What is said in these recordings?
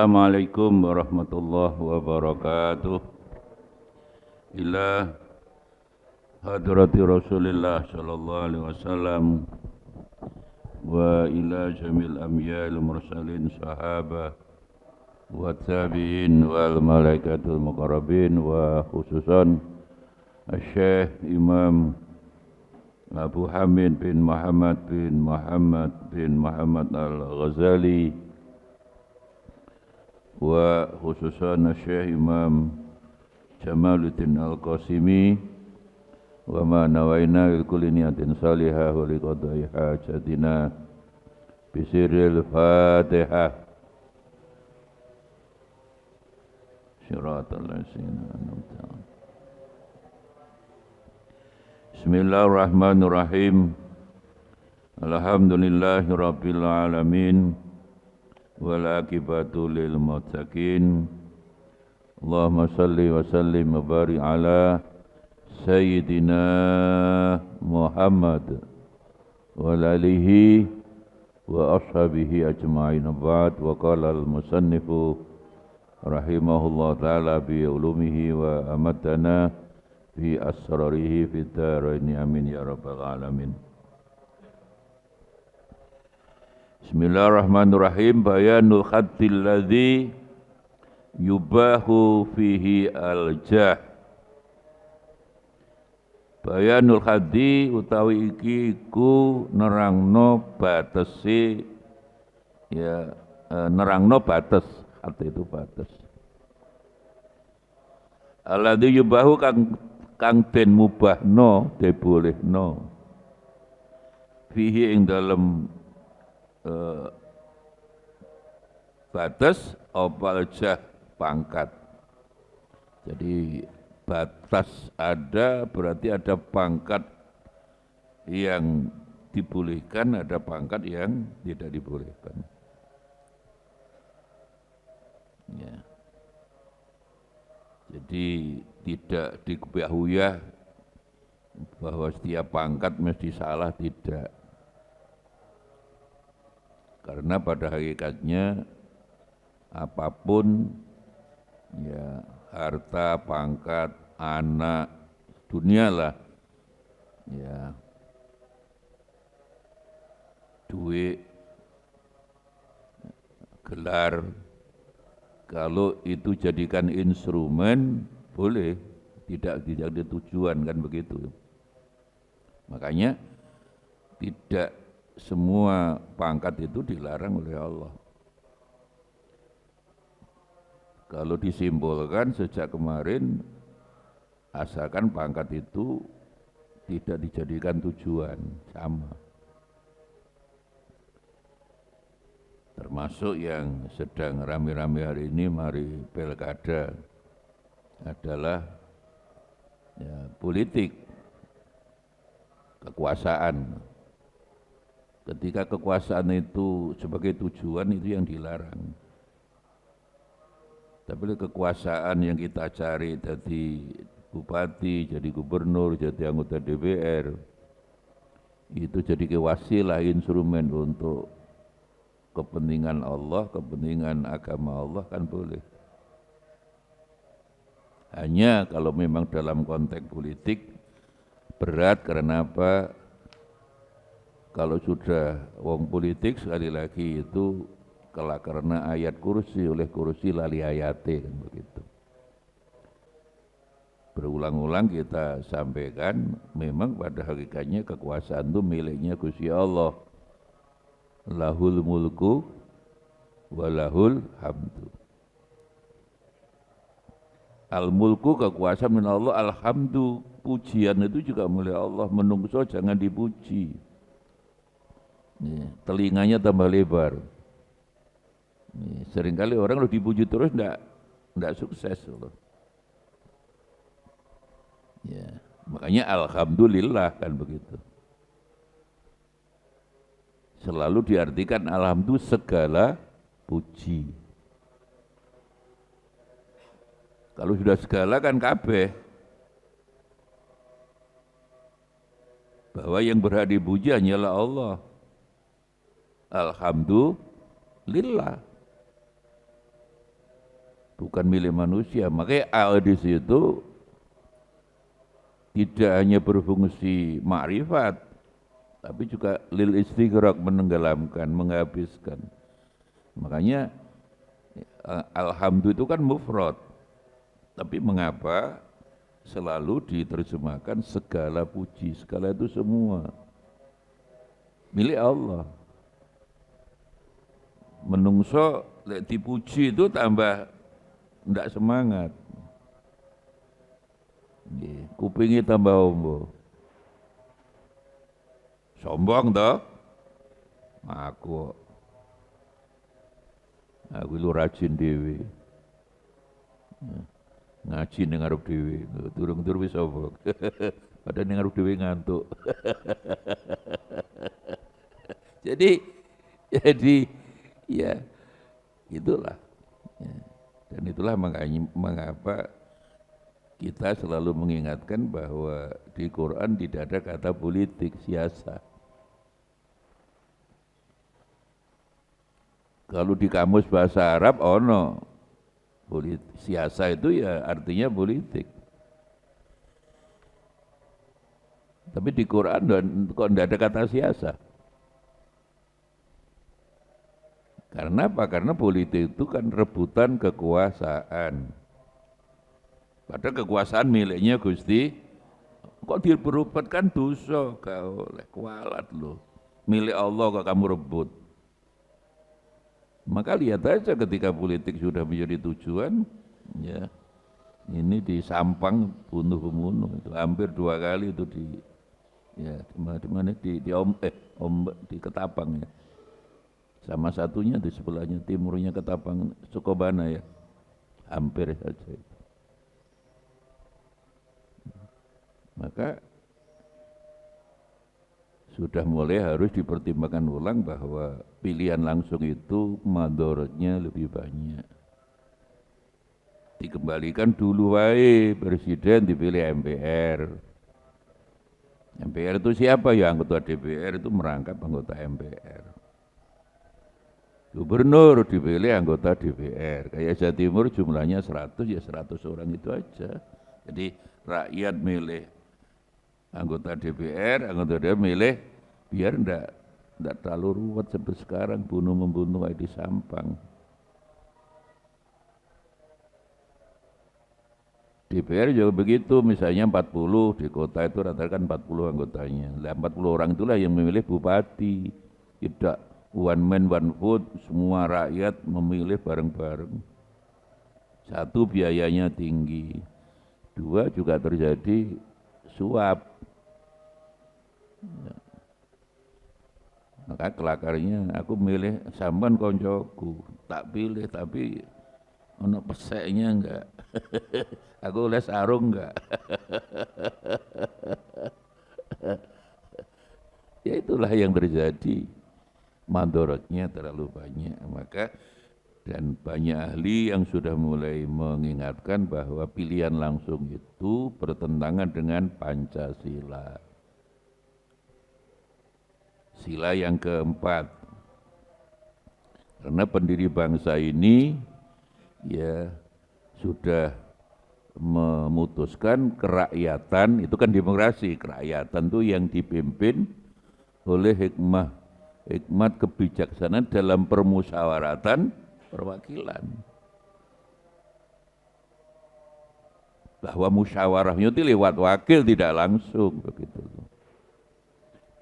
Assalamualaikum warahmatullahi wabarakatuh. Ila hadrati Rasulillah sallallahu alaihi wasallam wa ila jamil amyal mursalin sahabah wa tabi'in wal malaikatul muqarrabin wa khususan Syekh Imam Abu Hamid bin Muhammad Al-Ghazali wa khususan Syekh Imam Jamaluddin Al-Qasimi wa ma nawaina lil kulli niyatin salihah wa li qada'i hajatina bisirril Fatihah. Shiratal ladzina an'amta 'alaihim. Bismillahirrahmanirrahim. Alhamdulillahi rabbil alamin. Wal akibatu lil muttaqin. Allahumma salli wa sallim wa barik ala sayyidina Muhammad wa alihi wa ashabihi ajma'in. Ba'd. Wa qala al musannifu rahimahullah ta'ala bi ulumihi wa amatana fi asrarihi fi daraini amin ya rabbal alamin. Bismillahirrahmanirrahim. Bayanul khaddil ladzi yubahu fihi al-jah. Bayanul khaddi utawi iki iku nerangno batesi, ya, nerangno batas. Khat itu batas. Alladzi yubahu kang den mubahno, dibolehno fihi ing dalem batas opal jah pangkat. Jadi batas ada berarti ada pangkat yang dibolehkan, ada pangkat yang tidak dibolehkan. Ya. Jadi tidak diketahui bahwa setiap pangkat mesti salah, tidak. Karena pada hakikatnya apapun, ya, harta, pangkat, anak, dunia lah, ya, duit, gelar, kalau itu jadikan instrumen boleh, tidak ada tujuan, kan begitu. Makanya tidak semua pangkat itu dilarang oleh Allah. Kalau disimbolkan sejak kemarin, asalkan pangkat itu tidak dijadikan tujuan, sama. Termasuk yang sedang rame-rame hari ini, mari pilkada, adalah, ya, politik, kekuasaan. Ketika kekuasaan itu sebagai tujuan, itu yang dilarang. Tapi kekuasaan yang kita cari jadi bupati, jadi gubernur, jadi anggota DPR, itu jadi wasilah, instrumen untuk kepentingan Allah, kepentingan agama Allah, kan boleh. Hanya kalau memang dalam konteks politik berat. Karena apa? Kalau sudah wong politik sekali lagi itu kelak karena ayat kursi, oleh kursi lali ayate, kan begitu. Berulang-ulang kita sampaikan, memang pada hakikatnya kekuasaan itu miliknya Gusti Allah. Lahul mulku walahul hamdu. Al-mulku kekuasaan min Allah, alhamdu pujian itu juga milik Allah. Menungso jangan dipuji. Telinganya tambah lebar. Seringkali orang kalau dipuji terus enggak sukses loh. Ya, makanya alhamdulillah, kan begitu. Selalu diartikan alhamdulillah segala puji. Kalau sudah segala kan kabeh. Bahwa yang berhak dipuji hanyalah Allah. Alhamdulillah. bukan milik manusia. Makanya hadis itu tidak hanya berfungsi makrifat, tapi juga lil istighraq, menenggelamkan, menghabiskan. Makanya alhamdu itu kan mufrad. Tapi mengapa selalu diterjemahkan segala puji, segala itu semua milik Allah. Menungso lek dipuji itu tambah ndak semangat. Kupingi tambah ombo. Sombong toh? Aku lu rajin dewe. Ngaji ning ngarep dhewe, durung-durung wis sombong. Padahal ning ngarep dhewe ngantuk. Jadi ya itulah. Ya. Dan itulah makanya mengapa kita selalu mengingatkan bahwa di Quran tidak ada kata politik, siasa. Kalau di kamus bahasa Arab, ono. Siasa itu ya artinya politik. Tapi di Quran kok tidak ada kata siasa. Karena apa? Karena politik itu kan rebutan kekuasaan. Padahal kekuasaan miliknya Gusti, kok diperubahkan dosa, kau kualat loh. Milik Allah kok kamu rebut. Maka lihat aja ketika politik sudah menjadi tujuan, ya ini di Sampang bunuh-bunuh itu hampir 2 kali itu di di Ketapang ya. Sama satunya di sebelahnya timurnya Ketapang Sukobana ya, hampir saja. Maka sudah mulai harus dipertimbangkan ulang bahwa pilihan langsung itu madorotnya lebih banyak. Dikembalikan dulu wae presiden dipilih MPR. MPR itu siapa? Ya anggota DPR itu merangkap anggota MPR. Gubernur dipilih anggota DPR. Kayak Jawa Timur jumlahnya 100, ya 100 orang itu aja. Jadi rakyat milih anggota DPR milih biar ndak terlalu ruwet sampai sekarang bunuh-membunuh kayak di Sampang. DPR juga begitu, misalnya 40 di kota itu rata-rata kan 40 anggotanya. 40 orang itulah yang memilih bupati. Tidak one man one vote, semua rakyat memilih bareng-bareng. Satu, biayanya tinggi. 2, juga terjadi suap. Ya. Maka kelakarnya aku milih sampean koncoku, tak pilih tapi ono peseknya enggak. Aku les sarung enggak. Ya itulah yang terjadi. Mandorotnya terlalu banyak. Maka dan banyak ahli yang sudah mulai mengingatkan bahwa pilihan langsung itu bertentangan dengan Pancasila. Sila yang keempat. Karena pendiri bangsa ini ya sudah memutuskan kerakyatan, itu kan demokrasi, kerakyatan itu yang dipimpin oleh hikmat kebijaksanaan dalam permusyawaratan perwakilan. Bahwa musyawarahnya itu lewat wakil, tidak langsung begitu.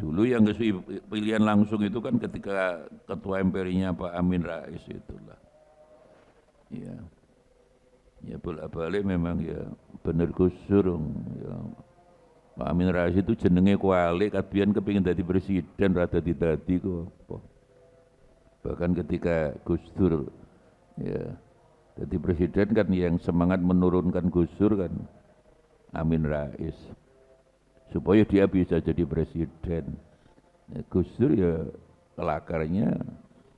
Dulu yang pilihan langsung itu kan ketika ketua MPR-nya Pak Amin Rais itulah. Ya. Ya bolak-balik memang ya bener Gusdur. Ya. Pak Amin Rais itu jenenge kualik, kabian kepingin jadi presiden rada didadi kok. Bahkan ketika Gusdur ya jadi presiden kan yang semangat menurunkan Gusdur kan Amin Rais. Supaya dia bisa jadi presiden. Ya, Gusdur ya kelakarnya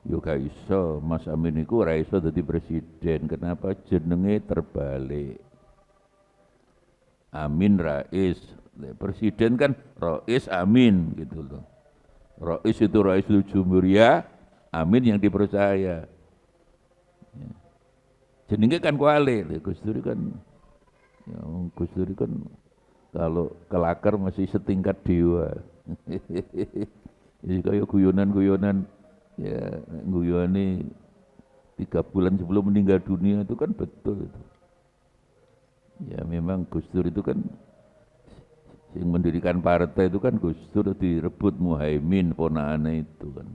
yo gak iso, Mas Amin iku ora iso dadi presiden. Kenapa? Jenenge terbalik. Amin Rais. Presiden kan Rais Amin gitu loh. Rais itu Raisul Jumhuriyah, Amin yang dipercaya. Ya. jenenge kan kuali, Gus Dur kan, ya, Gus Dur kan kalau kelakar masih setingkat dewa. Jadi kayak guyonan-guyonan, ya guyone 3 bulan sebelum meninggal dunia itu kan betul itu. Ya memang Gus Dur itu kan yang mendirikan partai itu kan Gus Dur direbut Muhaimin ponakane itu kan.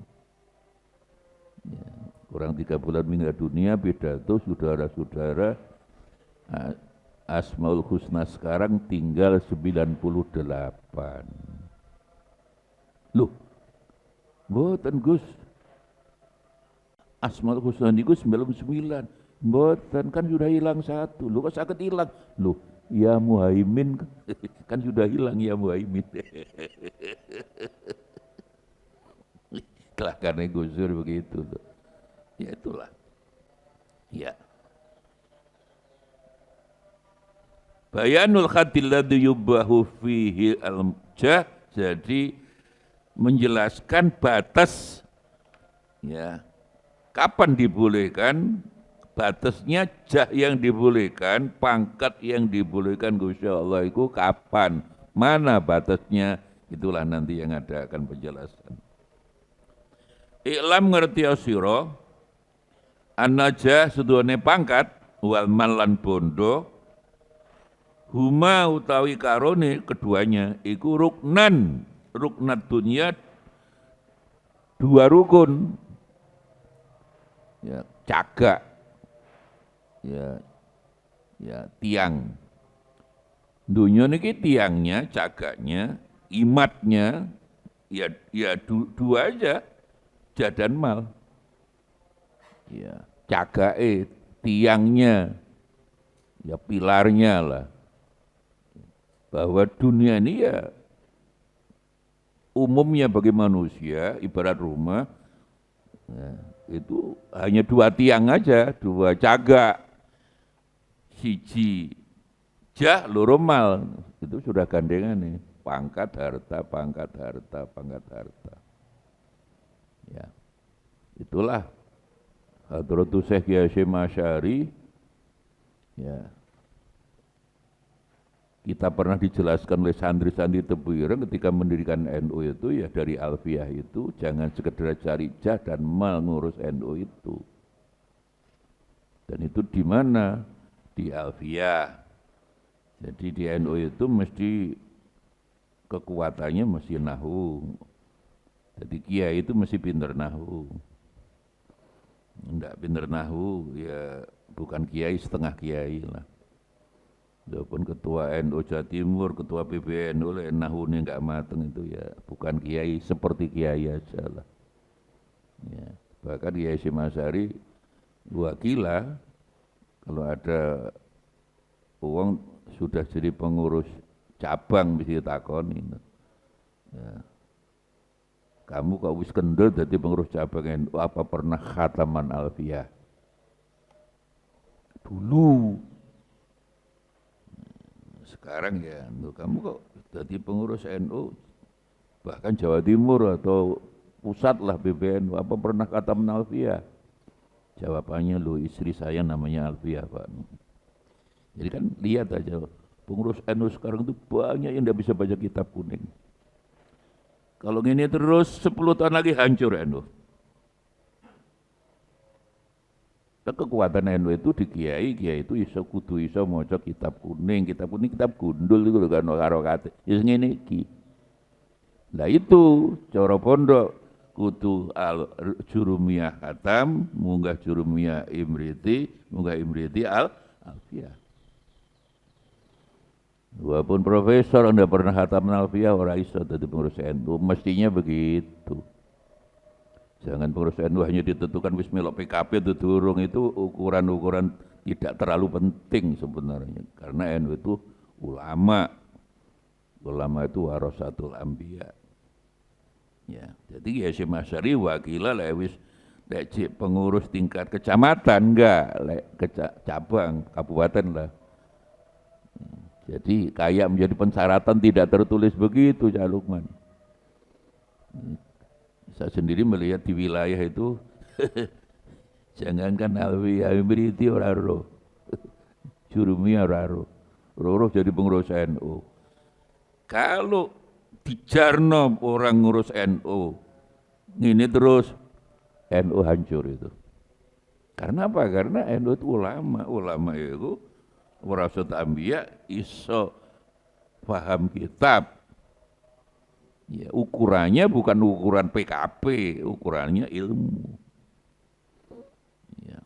Ya, kurang 3 bulan meninggal dunia pidato saudara-saudara Asmaul Husna sekarang tinggal 98. Loh, mboten Gus. Asmaul Husna niku 99. Mboten kan sudah hilang 1. Loh kok sakit hilang? Loh, ya Muhaimin kan sudah hilang ya Muhaimin. Karena Gus Dur begitu loh. Ya itulah. Ya. Bayanul khatil ladzi yubahu fihi al-jah, jadi menjelaskan batas ya. Kapan dibolehkan? Batasnya jah yang dibolehkan, pangkat yang dibolehkan Gusti Allah itu kapan? Mana batasnya? Itulah nanti yang ada akan penjelasan. Iklam ngerti sira an-najah seduhane pangkat wal malan bondo huma utawi karone keduanya iku ruknan, ruknat dunia 2 rukun. Ya, cagak. Ya tiang. Dunia niki tiangnya, cagaknya, imatnya ya 2 aja. Jah dan mal. Ya, cagake, tiangnya, ya pilarnya lah. Bahwa dunia ini ya umumnya bagi manusia ibarat rumah, ya, itu hanya 2 tiang aja, 2 cagak, siji jah loro mal, itu sudah gandengan nih, pangkat harta, pangkat harta, pangkat harta. Ya, itulah Hadratus Syekh Kiai Hasyim Asy'ari. Ya, kita pernah dijelaskan oleh santri-santri Tebuireng ketika mendirikan NU itu ya dari Alfiyah itu jangan sekedar cari jah dan mal ngurus NU itu. Dan itu di mana? Di Alfiyah. Jadi di NU itu mesti kekuatannya mesti nahwu. Jadi kiai itu mesti pinter nahwu. Enggak pinter nahwu ya bukan kiai, setengah kiai lah. Walaupun ketua NU Jawa Timur, ketua PBNU, nahwunya enggak mateng itu ya bukan kiai, seperti kiai aja lah. Ya, bahkan Kiai Hasyim Asy'ari wakila kalau ada uang sudah jadi pengurus cabang bisa ditakoni. Ya. Kamu kok wis kendel jadi pengurus cabang NU, apa pernah khataman Alfiyah? Dulu. Sekarang ya, kamu kok jadi pengurus NU, bahkan Jawa Timur atau pusat lah PBNU, apa pernah khataman Alfiyah? Jawabannya, lo istri saya namanya Alfiyah Pak. Jadi kan lihat aja, pengurus NU sekarang itu banyak yang tidak bisa baca kitab kuning. Kalau ini terus 10 tahun lagi hancur NU. Kekuatan NU itu di kiai itu iso kudu iso maca kitab kuning, kitab gundul itu lho kan karo kate. Ya ngene iki. Lah itu cara pondok kudu al jurumiyah khatam, munggah jurumiyah imriti, munggah imriti alfiyah. Walaupun profesor Anda pernah khatam alfiyah orang iso dadi pengurus NU, mestinya begitu. Jangan pengurus NU hanya ditentukan wis melok PKP itu durung, itu ukuran-ukuran tidak terlalu penting sebenarnya. Karena NU itu ulama. Ulama itu warasatul anbiya. Ya, jadi Kiai Hasyim Asy'ari wakila lewis pengurus tingkat kecamatan enggak, cabang kabupaten lah. Jadi kayak menjadi pensyaratan tidak tertulis begitu, Cak Lukman. Saya sendiri melihat di wilayah itu Jangankan alfiah mriti ora ro. Jurumiyah ora ro. Ro jadi pengurus NU. Kalau dijarno orang ngurus NU, ini terus NU hancur itu. Karena apa? Karena NU itu ulama itu warasatul anbiya iso paham kitab. Ya, ukurannya bukan ukuran PKP, ukurannya ilmu. Ya.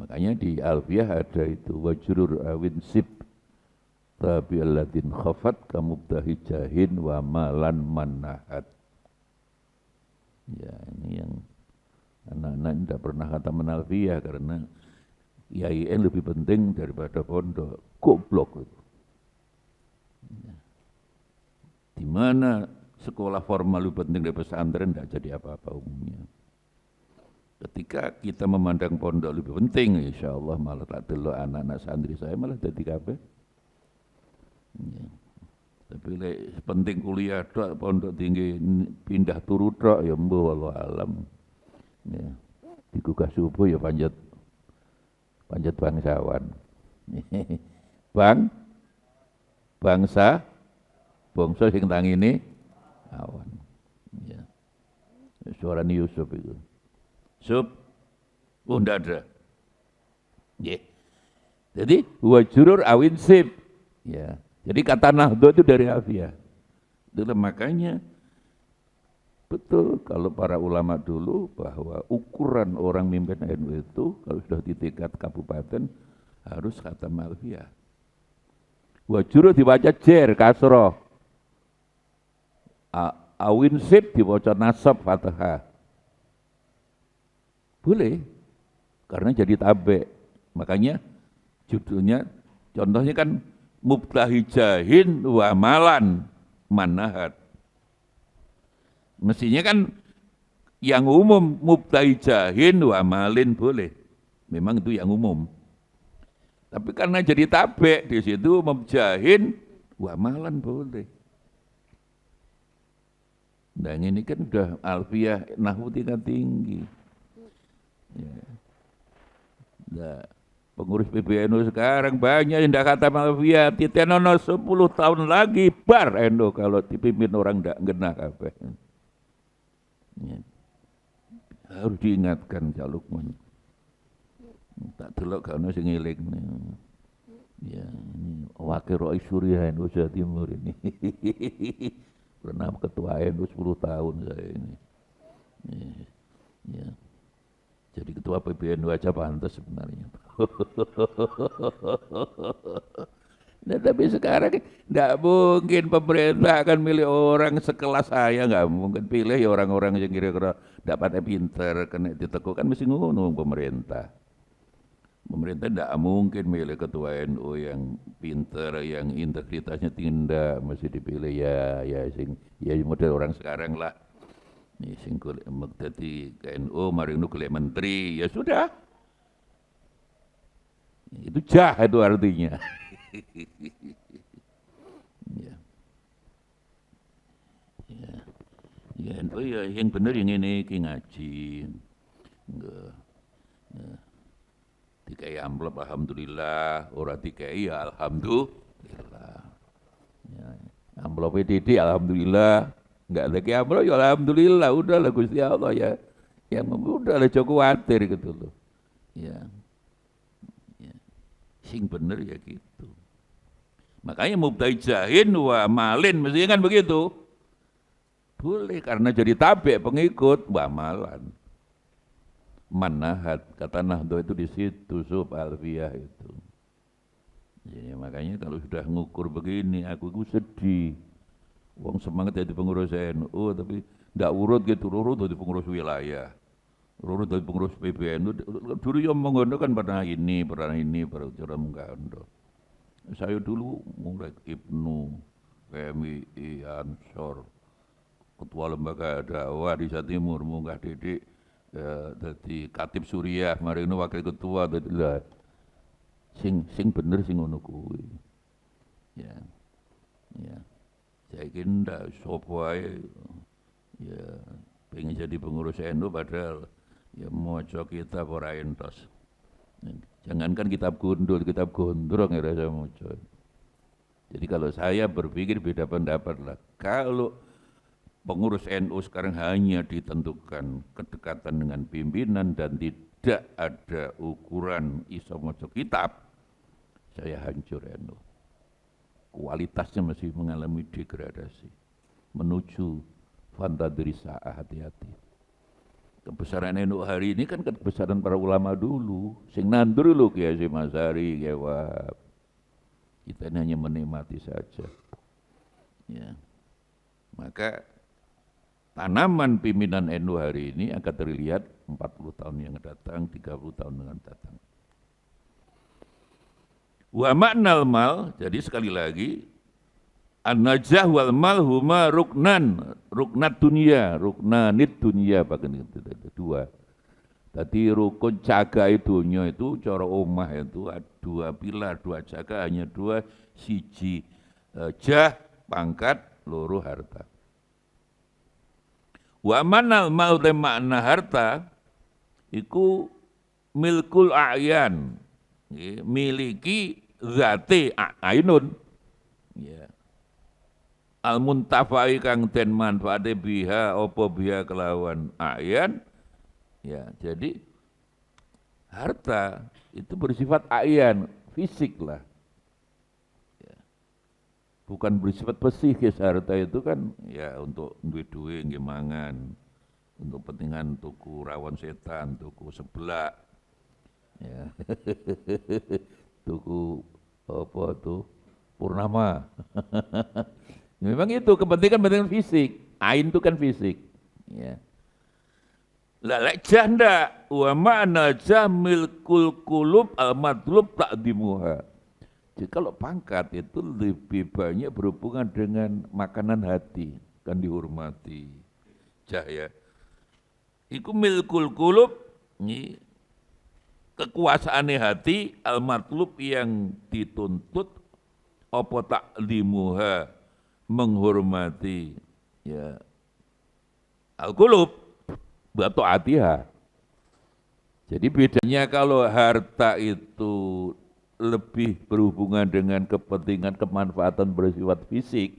Makanya di Alfiyah ada itu wajrur awin sib tapi allatin khafat kamubdahi jahin wa malan manahat. Ya, ini yang anak-anak tidak pernah kata menalfiyah karena IAIN lebih penting daripada pondok. Goblok itu. Ya. Di mana sekolah formal lebih penting dari pesantren tidak jadi apa-apa umumnya. Ketika kita memandang pondok lebih penting, insya Allah malah tak delok anak-anak santri saya malah jadi kabeh. Ya. Tapi penting kuliah tok, pondok tinggi pindah turu tok ya mbuh wallahu alam. Ya. Digugah subuh ya panjat bangsawan. Bangsa sing tangine awan. Ya. Suara Yusuf itu. Sup, ndak ada. Ya. Jadi wajurur awin sip. Ya. Jadi kata nahdo itu dari Alfiyah. Itulah makanya betul kalau para ulama dulu bahwa ukuran orang mimpin NU itu kalau sudah di tingkat kabupaten harus kata Alfiyah. Wajurur dibaca jer kasroh. Awin sip dibaca nasab fathah. Boleh, karena jadi tabe. Makanya judulnya, contohnya kan mubtahi jahin wa malan manahat. Mestinya kan yang umum mubtahi jahin wa malin boleh. Memang itu yang umum. Tapi karena jadi tabe di situ mubjahin wa malan boleh. Nah ini kan udah alfiyah nahwu tingkat tinggi. Ya. Nah, pengurus PBNU sekarang banyak yang tidak kata alfiyah. Titenono 10 tahun lagi bar NU kalau dipimpin orang tidak genah kabeh. Ya. Harus diingatkan Cak Lukman. Tak delok gak ono sing ngelingne. Ya, ini wakil Rois Suriah NU Jawa Timur ini. Pernah ketua NU 10 tahun saya ini. Ya. Jadi ketua PBNU aja pantas sebenarnya. Nah, tapi sekarang tidak mungkin pemerintah akan milih orang sekelas saya, nggak mungkin pilih ya orang-orang yang kira-kira dapat pinter, kena ditekuk kan mesti ngono pemerintah. Pemerintah tidak mungkin milih ketua NU yang pinter, yang integritasnya tinggi, mesti dipilih ya model orang sekarang lah. Ini sing golek dadi NU mari ngono golek menteri, ya sudah. Itu itu artinya. Ya. Ya. Ya, NU ya yang bener yang ini iki ngaji. Enggak. Ya. Dikai amplop alhamdulillah, ora dikai ya alhamdulillah. Ya. Amplop titik alhamdulillah. Enggak lagi amplop ya alhamdulillah, udahlah Gusti Allah ya. Yang udahlah cukup khawatir gitu loh. Ya. Ya. Sing bener ya gitu. Makanya mubtai jahin wa malin mestinya kan begitu. Boleh karena jadi tabe pengikut wa malan. Manahat kata nahdo itu di situ sub alfiyah itu. Ya, makanya kalau sudah ngukur begini aku sedih. Wong semangat jadi pengurus NU tapi ndak urut gitu, urut jadi pengurus wilayah. Urut jadi pengurus PBNU. Dulu yang mengondo kan pernah ini, pernah cara menggondo. Saya dulu mulai Ibnu, PMI, Ansor, ketua lembaga dakwah di Jawa Timur, munggah didik jadi Katib Suriah, mari ini wakil ketua dadi lah. Sing bener sing ngono kuwi. Ya. Ya. Saiki ndak sapa ae ya pengen jadi pengurus NU padahal Ya maca kitab ora entos. Jangankan kitab gundul, kitab gondrong ya rasa maca. Jadi kalau saya berpikir beda pendapat lah. Kalau pengurus NU sekarang hanya ditentukan kedekatan dengan pimpinan dan tidak ada ukuran iso maca kitab, saya hancur NU. Kualitasnya masih mengalami degradasi. Menuju fantadrisa, hati-hati. Kebesaran NU hari ini kan kebesaran para ulama dulu. Sing nandur lho Kiai Hasyim Asy'ari, Kiai Wahab. Kita ini hanya menikmati saja. Ya. Maka tanaman pimpinan NU hari ini akan terlihat 40 tahun yang datang, 30 tahun yang datang. Wa ma'nal mal, jadi sekali lagi, an-najah wal mal huma ruknat dunia, ruknanid dunia, bahkan itu dua. Tadi rukun jagai dunia itu cara omah itu dua pilar, dua jaga, hanya dua, siji jah, pangkat, loro harta. Wa manal mal te makna harta iku milkul a'yan, miliki zate ainun, ya. Al muntafai kang den manfaate biha apa biha kelawan a'yan. Ya, jadi harta itu bersifat a'yan, fisik lah. Ya. Bukan bersifat psikis. Harta itu kan ya untuk duit-duit nggih mangan, untuk kepentingan tuku rawon setan, tuku seblak. Ya. Tuku apa tuh? Purnama. Memang itu kepentingan fisik. Ain itu kan fisik. Ya. Lek janda wa ma'na jamil kulub al madlub ta'dimuha. Jadi kalau pangkat itu lebih banyak berhubungan dengan makanan hati, kan dihormati. Jah ya. Iku milkul kulub, ini kekuasaan hati al madlub yang dituntut apa ta'dimuha, menghormati ya al kulub batu atiha. Jadi bedanya kalau harta itu lebih berhubungan dengan kepentingan kemanfaatan bersifat fisik,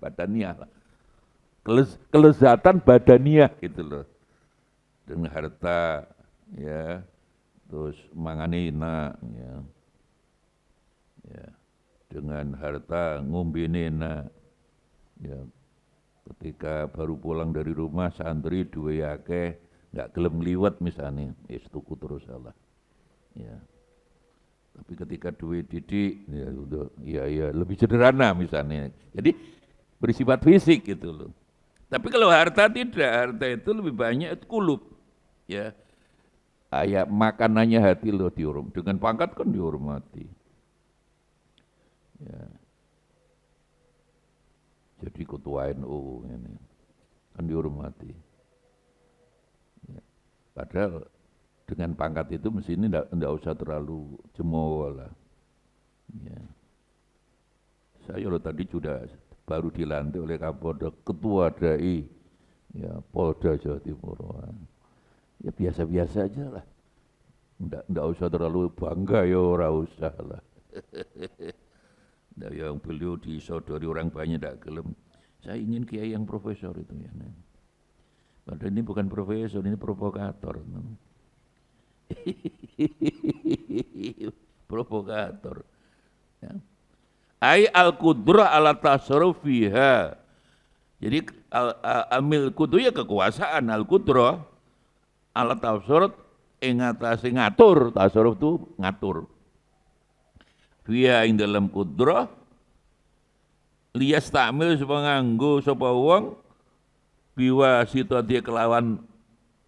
badaniah lah. Kelezatan badaniah gitu loh. Dengan harta ya, terus mangane enak ya. Ya. Dengan harta ngombene enak. Ya. Ketika baru pulang dari rumah santri duwe akeh nggak gelem liwat misalnya, tuku terus salah. Ya. Tapi ketika duit didik ya udah ya lebih sederhana misalnya. Jadi bersifat fisik gitu loh. Tapi kalau harta tidak, harta itu lebih banyak itu kulub. Ya. Kayak makanannya hati loh dihormati. Dengan pangkat kan dihormati. Ya. Jadi ketua NU ini kan dihormati. Ya. Padahal dengan pangkat itu mesti ini enggak usah terlalu cemooh lah. Ya. Saya loh tadi sudah baru dilantik oleh Kapolda ketua DAI ya Polda Jawa Timur. Ya biasa-biasa aja lah. Enggak usah terlalu bangga ya, ora usah lah. Nah, yang beliau disodori orang banyak tidak gelem. Saya ingin kiai yang profesor itu ya. Padahal ini bukan profesor, ini provokator. Provokator. Ya. Ai al-qudrah ala tasarruf fiha. Jadi amil kudu ya kekuasaan, al-qudrah ala tasarruf ing atase ngatur, tasarruf itu ngatur. Fiha ing dalam kudrah liyas ta'mil supaya nganggo sapa wong biwa sitati kelawan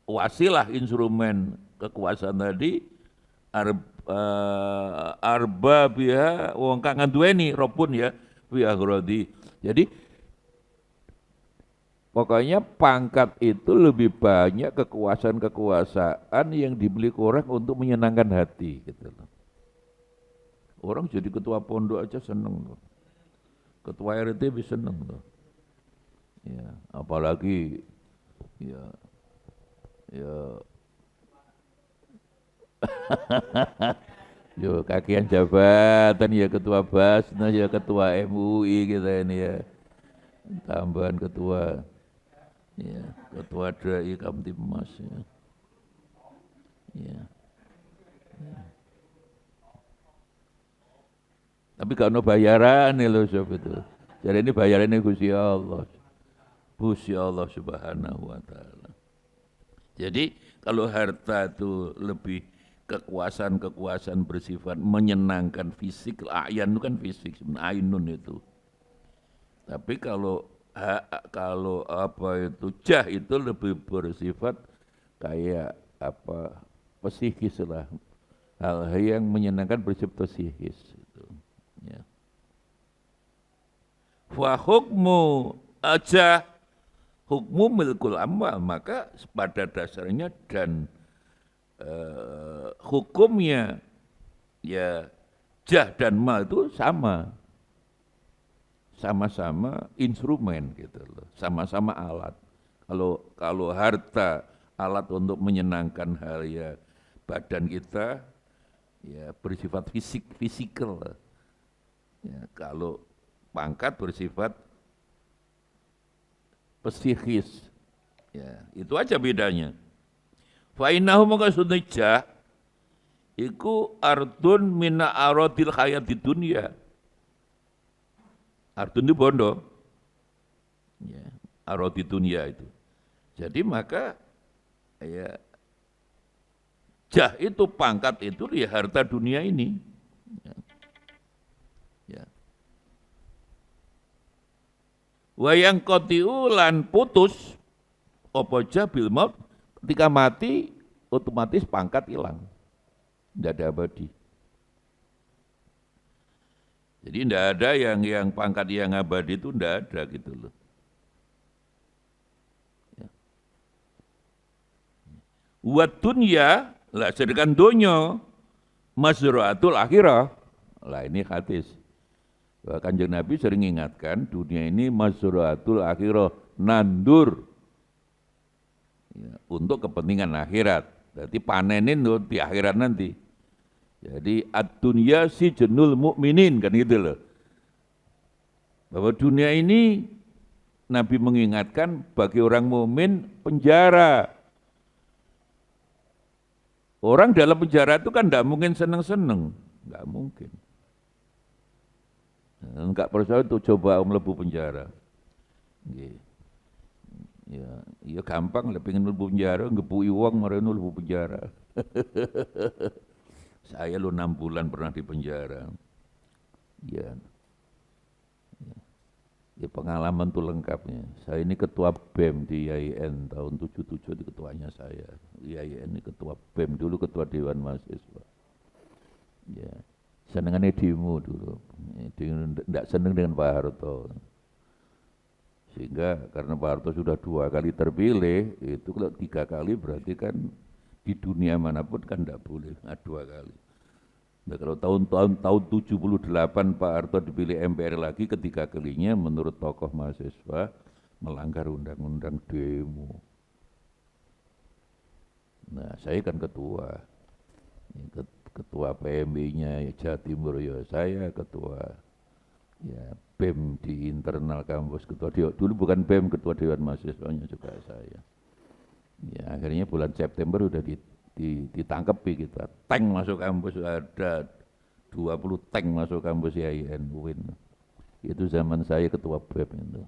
wasilah instrumen kekuasaan tadi arba biha wong kang nduweni robun ya biha grodi. Jadi pokoknya pangkat itu lebih banyak kekuasaan yang dimiliki orang untuk menyenangkan hati gitu loh. Orang jadi ketua pondok aja seneng loh. Ketua RT bisa seneng loh. Ya, apalagi ya Yo kakian jabatan ya ketua Basnas ya ketua MUI kita ini ya. Tambahan ketua ya, ketua DAI Kamtibmas ya. Ya. Tapi gak ada bayaran nih loh sob itu. Jadi ini bayarannya Gusti Allah. Gusti Allah Subhanahu wa taala. Jadi kalau harta itu lebih kekuasaan bersifat menyenangkan fisik, ayan itu kan fisik, ainun itu. Tapi kalau apa itu jah itu lebih bersifat kayak apa psikis lah, hal yang menyenangkan bersifat psikis itu. Ya. Wa hukmu aja hukmu milkul amwal, maka pada dasarnya dan hukumnya ya jah dan mal itu sama-sama instrumen gitu loh, sama-sama alat. Kalau harta alat untuk menyenangkan hal ya badan kita ya bersifat fisikal. Ya, kalau pangkat bersifat psikis. Ya, itu aja bedanya. Fa innahu maka sunajah iku ardun mina aradil hayatid dunya. Ardun itu bondo. Ya, aradid dunya itu. Jadi maka ya jah itu pangkat itu ya harta dunia ini. Ya. Ya. Wayang kotiu lan putus apa jabil maut ketika mati otomatis pangkat hilang, tidak ada abadi. Jadi tidak ada yang pangkat yang abadi itu tidak ada gitu loh. Ya. Wat dunya lah sedangkan donyo mazraatul akhirah. Lah ini hadis. Kanjeng Nabi sering ingatkan dunia ini mazraatul akhirah, nandur ya, untuk kepentingan akhirat. Berarti panenin tuh di akhirat nanti. Jadi ad-dunya sijnul mukminin kan gitu loh. Bahwa dunia ini Nabi mengingatkan bagi orang mukmin penjara. Orang dalam penjara itu kan tidak mungkin seneng-seneng, nggak mungkin. Enggak percaya untuk coba melebu penjara. Ya gampang lah pengen melebu penjara, ngebui uang mereka melebu penjara. Saya lo 6 bulan pernah di penjara. Ya. Ya pengalaman tuh lengkapnya. Saya ini ketua BEM di IAIN tahun 77 itu ketuanya saya. IAIN ini ketua BEM dulu ketua Dewan Mahasiswa. Ya. Senengannya demo dulu, tidak seneng dengan Pak Harto. Sehingga karena Pak Harto sudah 2 kali terpilih, itu kalau 3 kali berarti kan di dunia manapun kan tidak boleh, 2 kali. Nah, kalau tahun 78 Pak Harto dipilih MPR lagi ketiga kalinya menurut tokoh mahasiswa melanggar undang-undang demo. Nah, saya kan ketua PMI-nya Jawa Timur ya saya, ketua ya BEM di internal kampus, ketua dulu bukan BEM, ketua Dewan Mahasiswanya juga saya. Ya akhirnya bulan September udah ditangkepi kita, tank masuk kampus, ada 20 tank masuk kampus IAIN UIN. Itu zaman saya ketua BEM itu.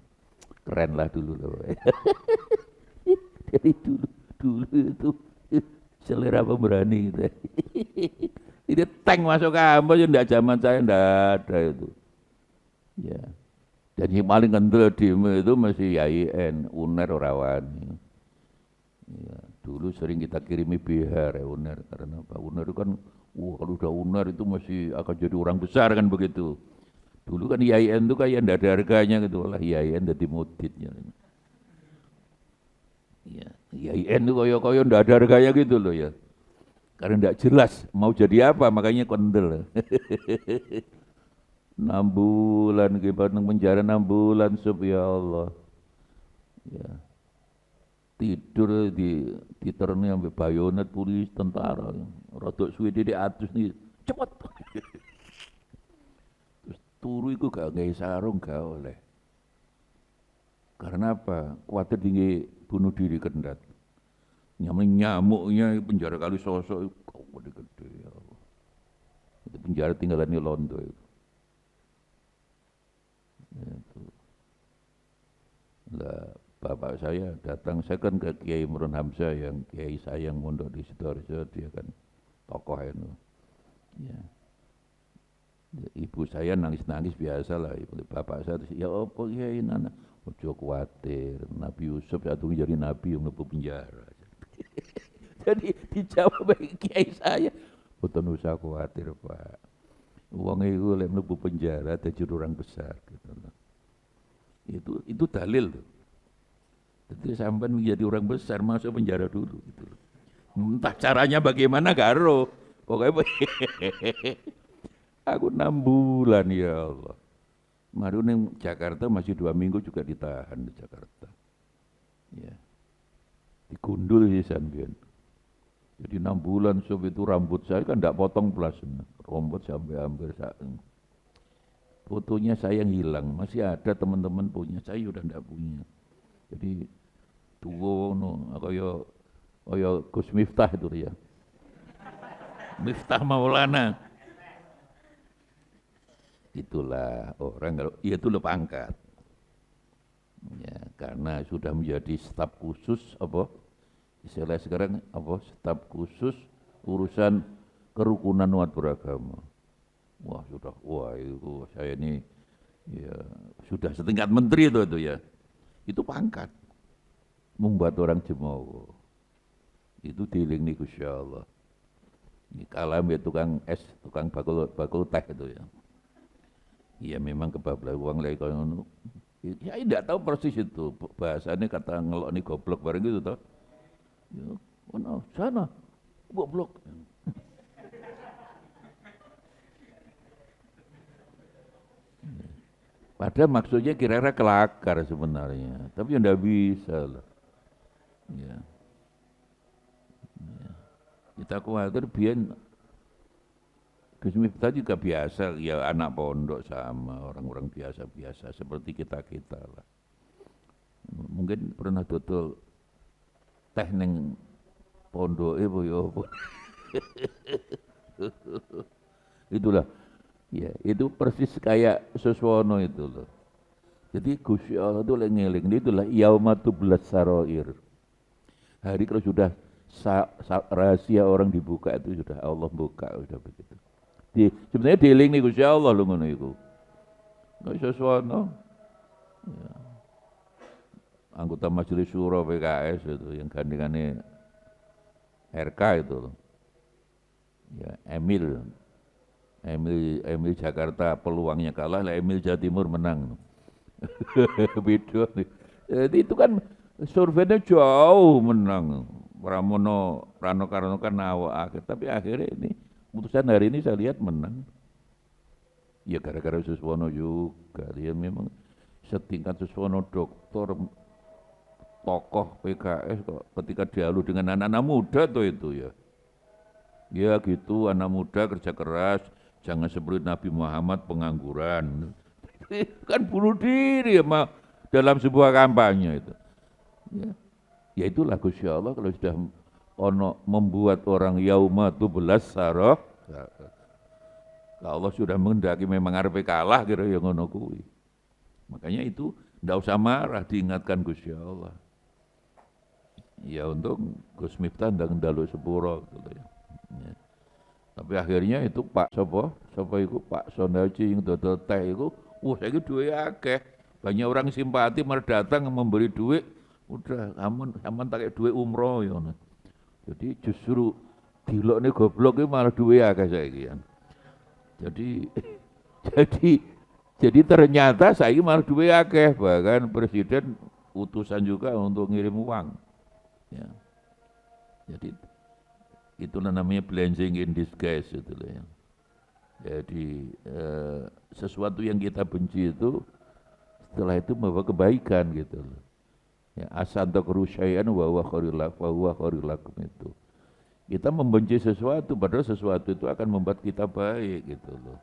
Keren lah dulu loh. Jadi dulu itu selera pemberani gitu. Ini tank masuk kampus ya enggak, zaman saya enggak ada itu. Ya. Dan yang paling kendel demo itu masih IAIN, UNER Rawani. Ya, dulu sering kita kirimi bihar ya UNER, karena apa? UNER itu kan kalau udah UNER itu masih akan jadi orang besar kan begitu. Dulu kan IAIN itu kayak enggak ada harganya gitu lah, IAIN jadi muditnya. Ya, IAIN itu koyo-koyo enggak ada harganya gitu loh ya. Karena tidak jelas mau jadi apa, makanya kondel. 6 bulan kita penjara 6 bulan, ya Allah. Ya. tidur diterni sampai bayonet polisi tentara. Rodok suwe di atus nih, cepet. Terus turu iku gak gawe sarung gak oleh. Karena apa? Kuatir tinggi bunuh diri kendat. Nyamuknya penjara kali sosok kau gede-gede ya Allah. Itu penjara tinggalan di Londo itu. Itu. Lah, bapak saya datang, saya kan ke Kiai Imron Hamzah yang Kiai saya yang mondok di Sidoarjo, dia kan tokoh itu. Ya. Ibu saya nangis-nangis biasa lah, bapak saya ya apa Kiai nana, ojo kuatir, Nabi Yusuf satu jadi nabi yang mlebu penjara. Jadi dijawab Kiai saya, boten usah kuatir Pak. Wong iku lek mlebu penjara dadi orang besar gitu loh. Itu dalil tuh. Jadi sampean menjadi orang besar masuk penjara dulu gitu loh. Entah caranya bagaimana karo. Pokoknya aku 6 bulan ya Allah. Maru ning Jakarta masih 2 minggu juga ditahan di Jakarta. Ya. Digundul sih sampean. Jadi 6 bulan sob itu rambut saya kan tidak potong plus, rambut sampai hampir fotonya saya yang hilang, masih ada teman-teman punya, saya udah tidak punya. Jadi tua no, kaya Gus Miftah itu ya, Miftah Maulana. Itulah orang kalau ia itu lebih pangkat, ya karena sudah menjadi staf khusus apa? Istilah sekarang apa? Staf khusus urusan kerukunan umat beragama. Wah sudah, itu saya ini ya sudah setingkat menteri itu ya. Itu pangkat membuat orang jemawa. Itu dealing nih Gusti Allah. Ini kalam ya tukang es, tukang bakul teh itu ya. Iya memang kebablasan uang lagi kalau ya tidak tahu persis itu bahasanya kata ngelok nih goblok bareng gitu toh. Ya, mana sana goblok. Padahal maksudnya kira-kira kelakar sebenarnya, tapi ya tidak bisa lah. Ya. Ya. Kita khawatir biar Gus Miftah juga biasa, ya anak pondok sama orang-orang biasa-biasa seperti kita-kita lah. Mungkin pernah dodol teh neng pondok ibu ya. Itulah. Ya, itu persis kayak Suswono itu loh. Jadi Gusti Allah itu ngeling, itulah yaumatublas saroir. Hari kalau sudah rahasia orang dibuka itu sudah Allah buka, sudah begitu. Sebenarnya dealing nih Gusti Allah loh ngono iku. Nggak Suswono. Ya. Anggota Majelis Syuro PKS itu yang gandengannya RK itu loh. Ya, Emil Jakarta peluangnya kalah, lah Emil Jawa Timur menang. Beda. Jadi itu kan surveinya jauh menang. Pramono Rano Karno kan awak akhir, tapi akhirnya ini putusan hari ini saya lihat menang. Ya gara-gara Suswono juga, dia memang setingkat Suswono doktor tokoh PKS kok ketika dialog dengan anak-anak muda tuh itu ya. Ya gitu, anak muda kerja keras, jangan seperti Nabi Muhammad pengangguran. Kan bunuh diri ya dalam sebuah kampanye itu. Ya itulah Gusti Allah kalau sudah ono membuat orang yaumatu belas saroh. Allah sudah menghendaki memang arepe kalah kira yang ngono kuwi. Makanya itu ndak usah marah, diingatkan Gusti Allah. Ya untung Gus Miftah ndang ndalu sepuro gitu ya. Ya. Tapi akhirnya itu Pak Sopo itu Pak Sondaji yang dodol teh itu, wah saya duit akeh, banyak orang simpati malah datang memberi duit, udah aman tak duit umroh ya. Jadi justru dilok nih goblok itu malah duit akeh saya kian. Jadi ternyata saya malah duit akeh, bahkan presiden utusan juga untuk ngirim uang. Ya. Jadi itulah namanya blessing in disguise itu loh ya. Jadi sesuatu yang kita benci itu setelah itu membawa kebaikan gitu loh. Ya, asadaqru syai'an wa huwa khairul lakum itu. Kita membenci sesuatu padahal sesuatu itu akan membuat kita baik gitu loh.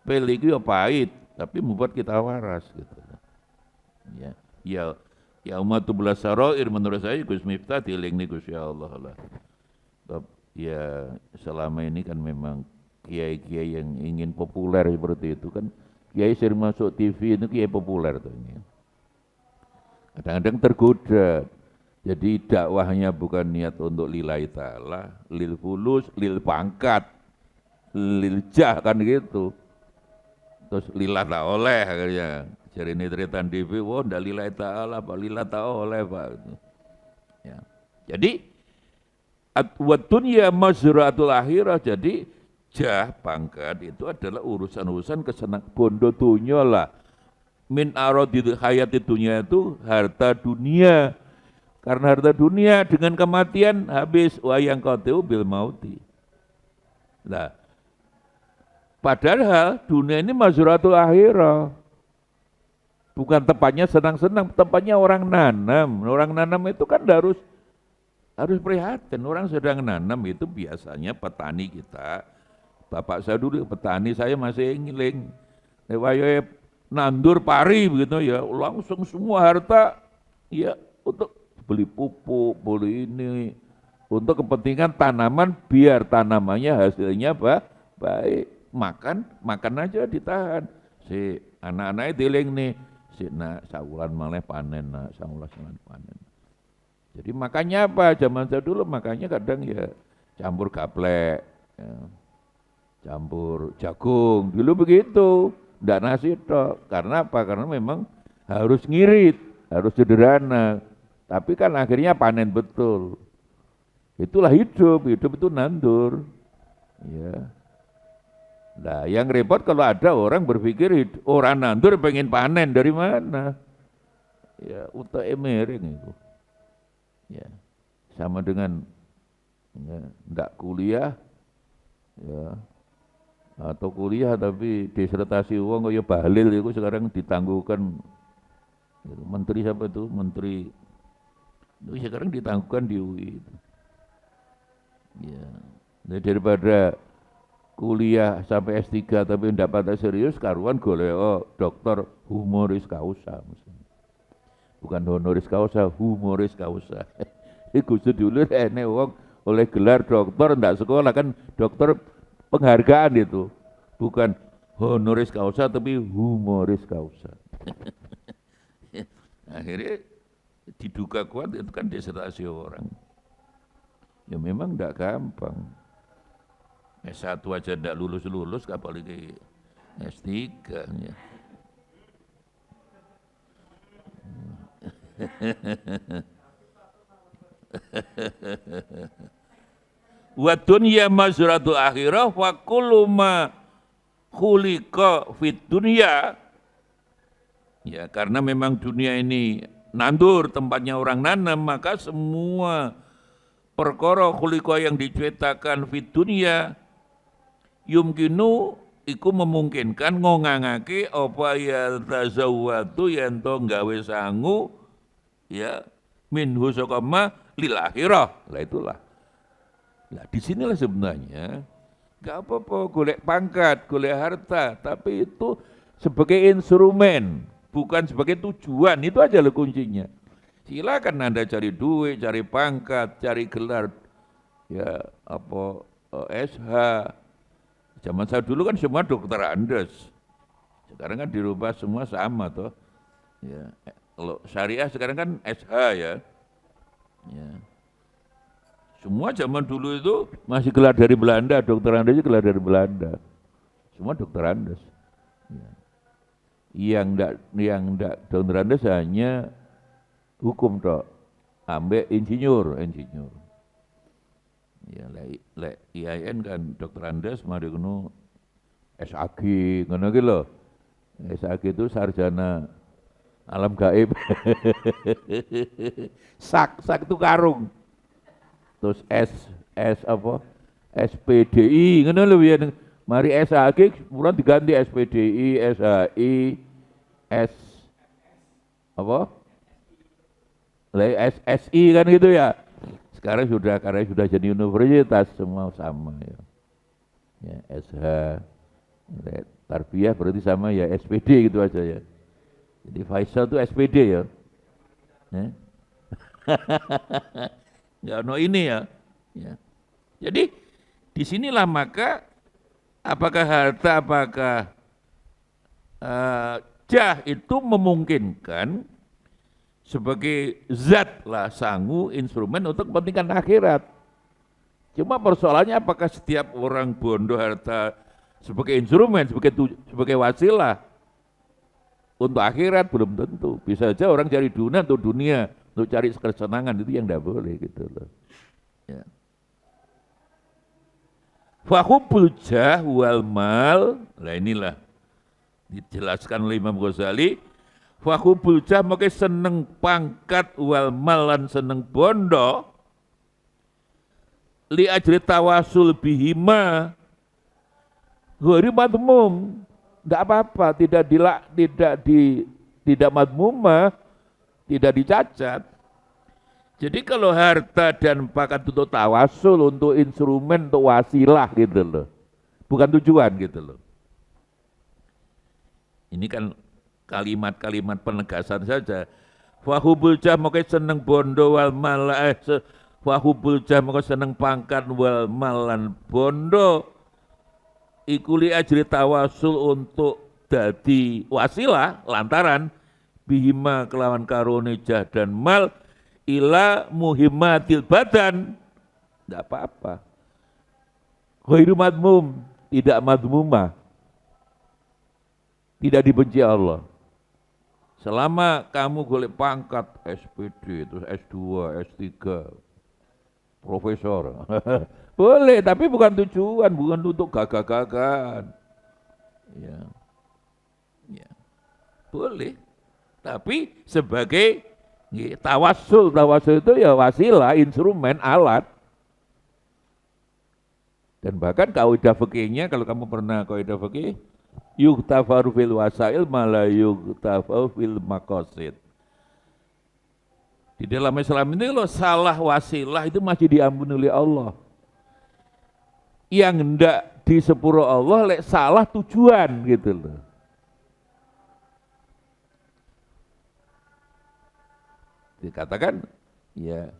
Pil itu ya pahit, tapi membuat kita waras gitu loh. Ya, ya umatul belasarair menurut saya Gus Miftah dieling nih Gus ya Allah lah. Ya selama ini kan memang kiai-kiai yang ingin populer seperti itu kan kiai sering masuk TV itu kiai populer tuh ini. Kadang-kadang tergoda. Jadi dakwahnya bukan niat untuk lillahi ta'ala, lil fulus, lil pangkat, lil jah kan gitu. Terus lillah tak oleh akhirnya. Jadi ini cerita TV, wah ndak lillahi ta'ala, Pak lillah tak oleh Pak. Ya. Jadi wa dunya mazra'atul akhirah, jadi jah pangkat itu adalah urusan-urusan kesenang bondo dunya lah. Min aradil hayati dunya itu harta dunia. Karena harta dunia dengan kematian habis wayang qatu bil mauti. Nah, padahal dunia ini mazratul akhirah. Bukan tempatnya senang-senang, tempatnya orang nanam. Orang nanam itu kan harus prihatin. Orang sedang nanam itu biasanya petani kita. Bapak saya dulu petani, saya masih ngiling. Lewat nandur pari begitu ya, langsung semua harta ya untuk beli pupuk, beli ini untuk kepentingan tanaman biar tanamannya hasilnya baik. Makan aja ditahan. Si anak-anaknya diling nih, si nak saulan malah panen, nak saulan panen. Jadi makannya apa? Zaman saya dulu makannya kadang ya campur gaplek, ya, campur jagung. Dulu begitu, ndak nasi tok. Karena apa? Karena memang harus ngirit, harus sederhana. Tapi kan akhirnya panen betul. Itulah hidup itu nandur. Ya. Nah, yang repot kalau ada orang berpikir orang nandur pengen panen dari mana? Ya, utak miring itu. Ya. Sama dengan ya, ndak kuliah ya. Atau kuliah tapi disertasi uang kayak bahlil itu sekarang ditangguhkan menteri siapa itu? Menteri itu sekarang ditangguhkan di UI itu. Ya. Jadi daripada kuliah sampai S3 tapi tidak pada serius, karuan golek dokter humoris causa. Bukan honoris causa, humoris causa. Iku dulu enek wong oleh gelar dokter ndak sekolah kan dokter penghargaan itu. Bukan honoris causa tapi humoris causa. Akhirnya diduga kuat itu kan disertasi orang. Ya memang tidak gampang. S1 aja tidak lulus, apalagi S3 ya. Wa dunya mazratul akhirah wa kullu ma khuliqa fid dunya. Ya, karena memang dunia ini nandur tempatnya orang nanam, maka semua perkara khuliqa yang diciptakan fid dunya yumkinu iku memungkinkan ngongangake apa ya tazawwatu yen to gawe sangu ya minhu saqama lil akhirah. Lah itulah. Lah disinilah sebenarnya enggak apa-apa golek pangkat, golek harta, tapi itu sebagai instrumen, bukan sebagai tujuan. Itu aja loh kuncinya. Silakan Anda cari duit, cari pangkat, cari gelar ya apa SH. Zaman saya dulu kan semua dokter Andes. Sekarang kan dirubah semua sama toh. Ya, kalau syariah sekarang kan SH ya. Ya. Semua zaman dulu itu masih gelar dari Belanda, dokter Andes gelar dari Belanda. Semua dokter Andes. Ya. Yang enggak dokter Andes hanya hukum toh. Ambek insinyur. Ya lek IAIN kan dokter Andes mari ngono SAG ngono ki lho. SAG itu sarjana alam gaib. sak itu karung. Terus S apa? SPDI ngono lho ya. Mari SAG mulai diganti SPDI, SHI, S apa? SI kan gitu ya. Sekarang sudah karena sudah jadi universitas semua sama ya. Ya, SH, Tarbiyah berarti sama ya SPD gitu aja ya. Jadi Faisal itu SPD ya. Nggak no ini ya. Ya. Jadi disinilah maka apakah harta, apakah jah itu memungkinkan sebagai zat lah sangu instrumen untuk kepentingan akhirat. Cuma persoalannya apakah setiap orang bondo harta sebagai instrumen, sebagai wasilah untuk akhirat belum tentu. Bisa saja orang cari dunia untuk dunia, untuk cari kesenangan itu yang tidak boleh gitu loh. Ya. Fahubbul jah wal mal, nah inilah dijelaskan oleh Imam Ghazali. Fahubbul jah maka seneng pangkat wal mal lan seneng bondo li ajri tawasul bihima ghairu madmum, enggak apa-apa, tidak madmumah, tidak dicacat. Jadi kalau harta dan pangkat untuk tawasul, untuk instrumen, untuk wasilah gitu loh, bukan tujuan gitu loh. Ini kan kalimat-kalimat penegasan saja. Fahubbul jah maka seneng bondo wal mal, wahubul jah maka seneng pangkat wal malan bondo ikuli ajri tawasul untuk dadi wasilah lantaran bihima kelawan karone jah dan mal ila muhimmatil badan, tidak apa-apa. Ghairu madmum, tidak madmumah, tidak dibenci Allah. Selama kamu golek pangkat SPD, terus S2, S3, profesor, boleh, tapi bukan tujuan, bukan untuk gagah-gagahan. Ya. Ya. Boleh, tapi sebagai tawasul itu ya wasilah, instrumen, alat. Dan bahkan kaidah fikihnya, kalau kamu pernah kaidah fikih, yuktafaru fil wasail mala yuktafaru fil maqasid. Di dalam Islam ini loh salah wasilah itu masih diampuni oleh Allah. Yang hendak disepuro Allah lek salah tujuan gitu loh. Dikatakan ya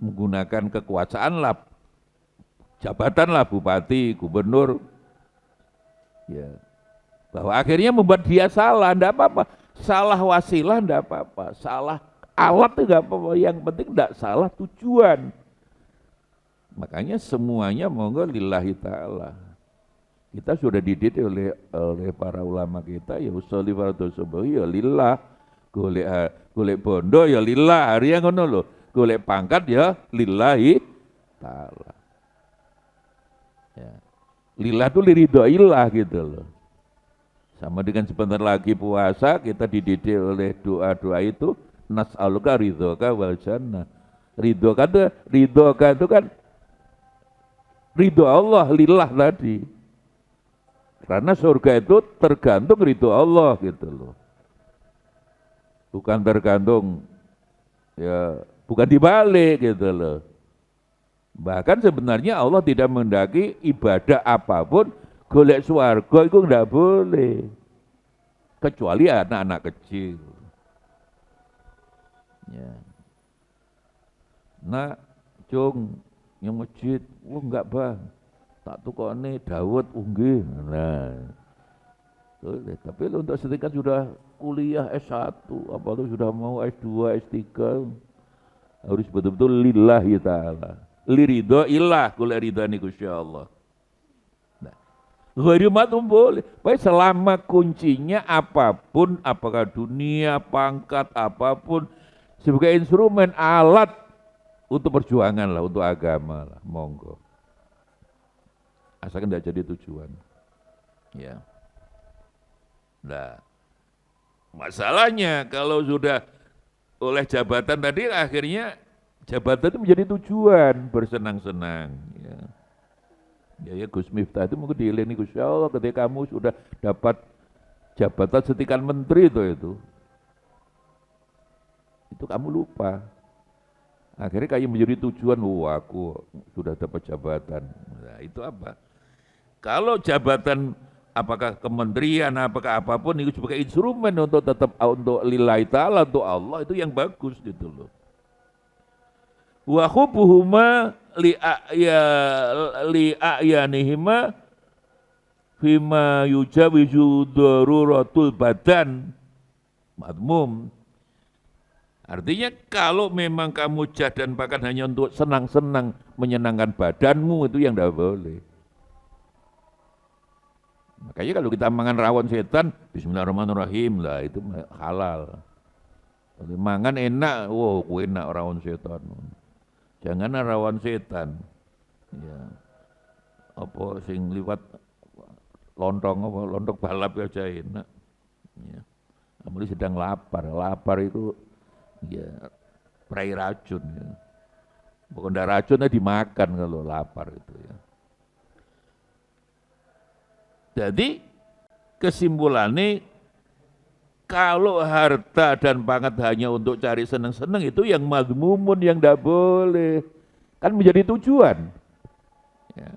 menggunakan kekuasaan lah, jabatan lah bupati, gubernur, ya bahwa akhirnya membuat dia salah, enggak apa-apa. Salah wasilah enggak apa-apa, salah alat itu enggak apa-apa, yang penting enggak salah tujuan. Makanya semuanya monggo lillahi ta'ala. Kita sudah dididik oleh para ulama kita, ya usolli fardhu subuhi ya lillah, golek bondo ya lillah, hari yang ngono lho, golek pangkat ya lillahi ta'ala. Ya. Lillah itu liridhoillah gitu loh. Sama dengan sebentar lagi puasa, kita dididik oleh doa-doa itu, nas'aluka ridhoka wal jannah. Ridhoka itu kan ridho Allah, lillah tadi. Karena surga itu tergantung ridho Allah gitu loh. Bukan tergantung, ya bukan dibalik gitu loh. Bahkan sebenarnya Allah tidak menghendaki ibadah apapun golek swarga itu enggak boleh. Kecuali anak-anak kecil. Ya. Nah, cung yang masjid, enggak bang, tak tukone Daud nggih. Nah, boleh. Tapi untuk setingkat sudah kuliah S1, apalagi sudah mau S2, S3, harus betul-betul lillahi ta'ala. Liridho ilah, golek ridhani Gusti Allah. Ghairu madmum boleh. Baik, selama kuncinya apapun, apakah dunia, pangkat, apapun, sebagai instrumen, alat untuk perjuangan lah, untuk agama lah, monggo. Asalkan tidak jadi tujuan. Ya. Nah, masalahnya kalau sudah oleh jabatan tadi, akhirnya jabatan itu menjadi tujuan, bersenang-senang. Ya. Ya Gus Miftah itu mungkin diilingi Gusti Allah ketika kamu sudah dapat jabatan setingkat menteri itu kamu lupa Akhirnya kayak menjadi tujuan, aku sudah dapat jabatan. Nah, itu apa? Kalau jabatan apakah kementerian, apakah apapun itu sebagai instrumen untuk tetap untuk lillahi ta'ala, untuk Allah, itu yang bagus gitu loh. Wa hubbuhuma li'ayanihima fima yujawizu daruratul badan madmum. Artinya kalau memang kamu dan bahkan hanya untuk senang-senang menyenangkan badanmu, itu yang tidak boleh. Makanya kalau kita makan rawon setan, bismillahirrahmanirrahim lah, itu halal. Kalau makan enak, wow enak rawon setan. Jangan rawon setan. Ya. Apa sing liwat lontong apa lontong balap aja enak. Ya. Kamu sedang lapar. Lapar itu ya perai racun ya. Bukan racunnya dimakan kalau lapar itu ya. Jadi kesimpulannya kalau harta dan pangkat hanya untuk cari senang-senang itu yang madmumun, yang tidak boleh. Kan menjadi tujuan. Ya.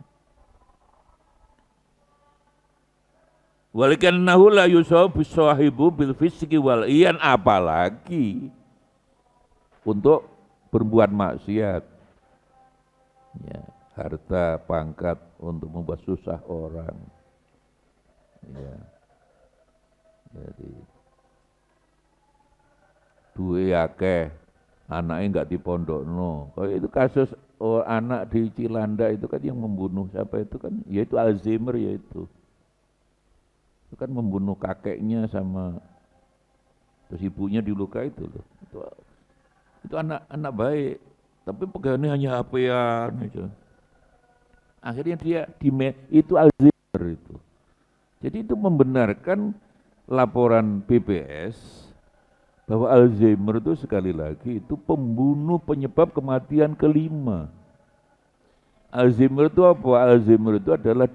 Walikannahu la yusabu sahibu bil fisiki wal iyan, apalagi untuk berbuat maksiat. Ya, harta, pangkat untuk membuat susah orang. Ya. Jadi duwe akeh, anaknya enggak dipondokno. Kalau itu kasus anak di Cilanda itu kan yang membunuh siapa itu kan, yaitu Alzheimer yaitu. Itu kan membunuh kakeknya sama terus ibunya dilukai itu loh. Itu anak baik, tapi pegangannya hanya HP-an aja. Akhirnya dia itu Alzheimer itu. Jadi itu membenarkan laporan BPS bahwa Alzheimer itu sekali lagi itu pembunuh penyebab kematian kelima. Alzheimer itu apa? Alzheimer itu adalah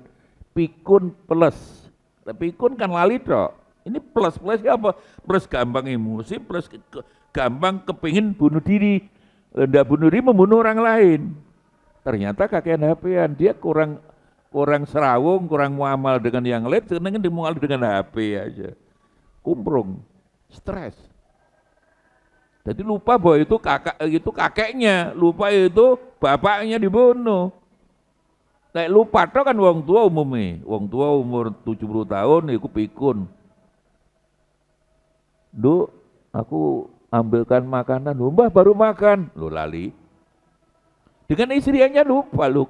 pikun plus. Pikun kan lali toh. Ini plus apa? Plus gampang emosi, plus gampang kepingin bunuh diri. Nggak bunuh diri, membunuh orang lain. Ternyata kakean HP-an, dia kurang serawung, kurang muamal dengan yang lain, senengnya dimual dengan HP aja. Kumprung, stres. Jadi lupa bahwa itu kakeknya, lupa itu bapaknya dibunuh. Nek lupa toh kan wong tua umumnya, wong tua umur 70 tahun iku pikun. Duk, aku ambilkan makanan, mbah baru makan, lo lali. Dengan istrinya lupa, lu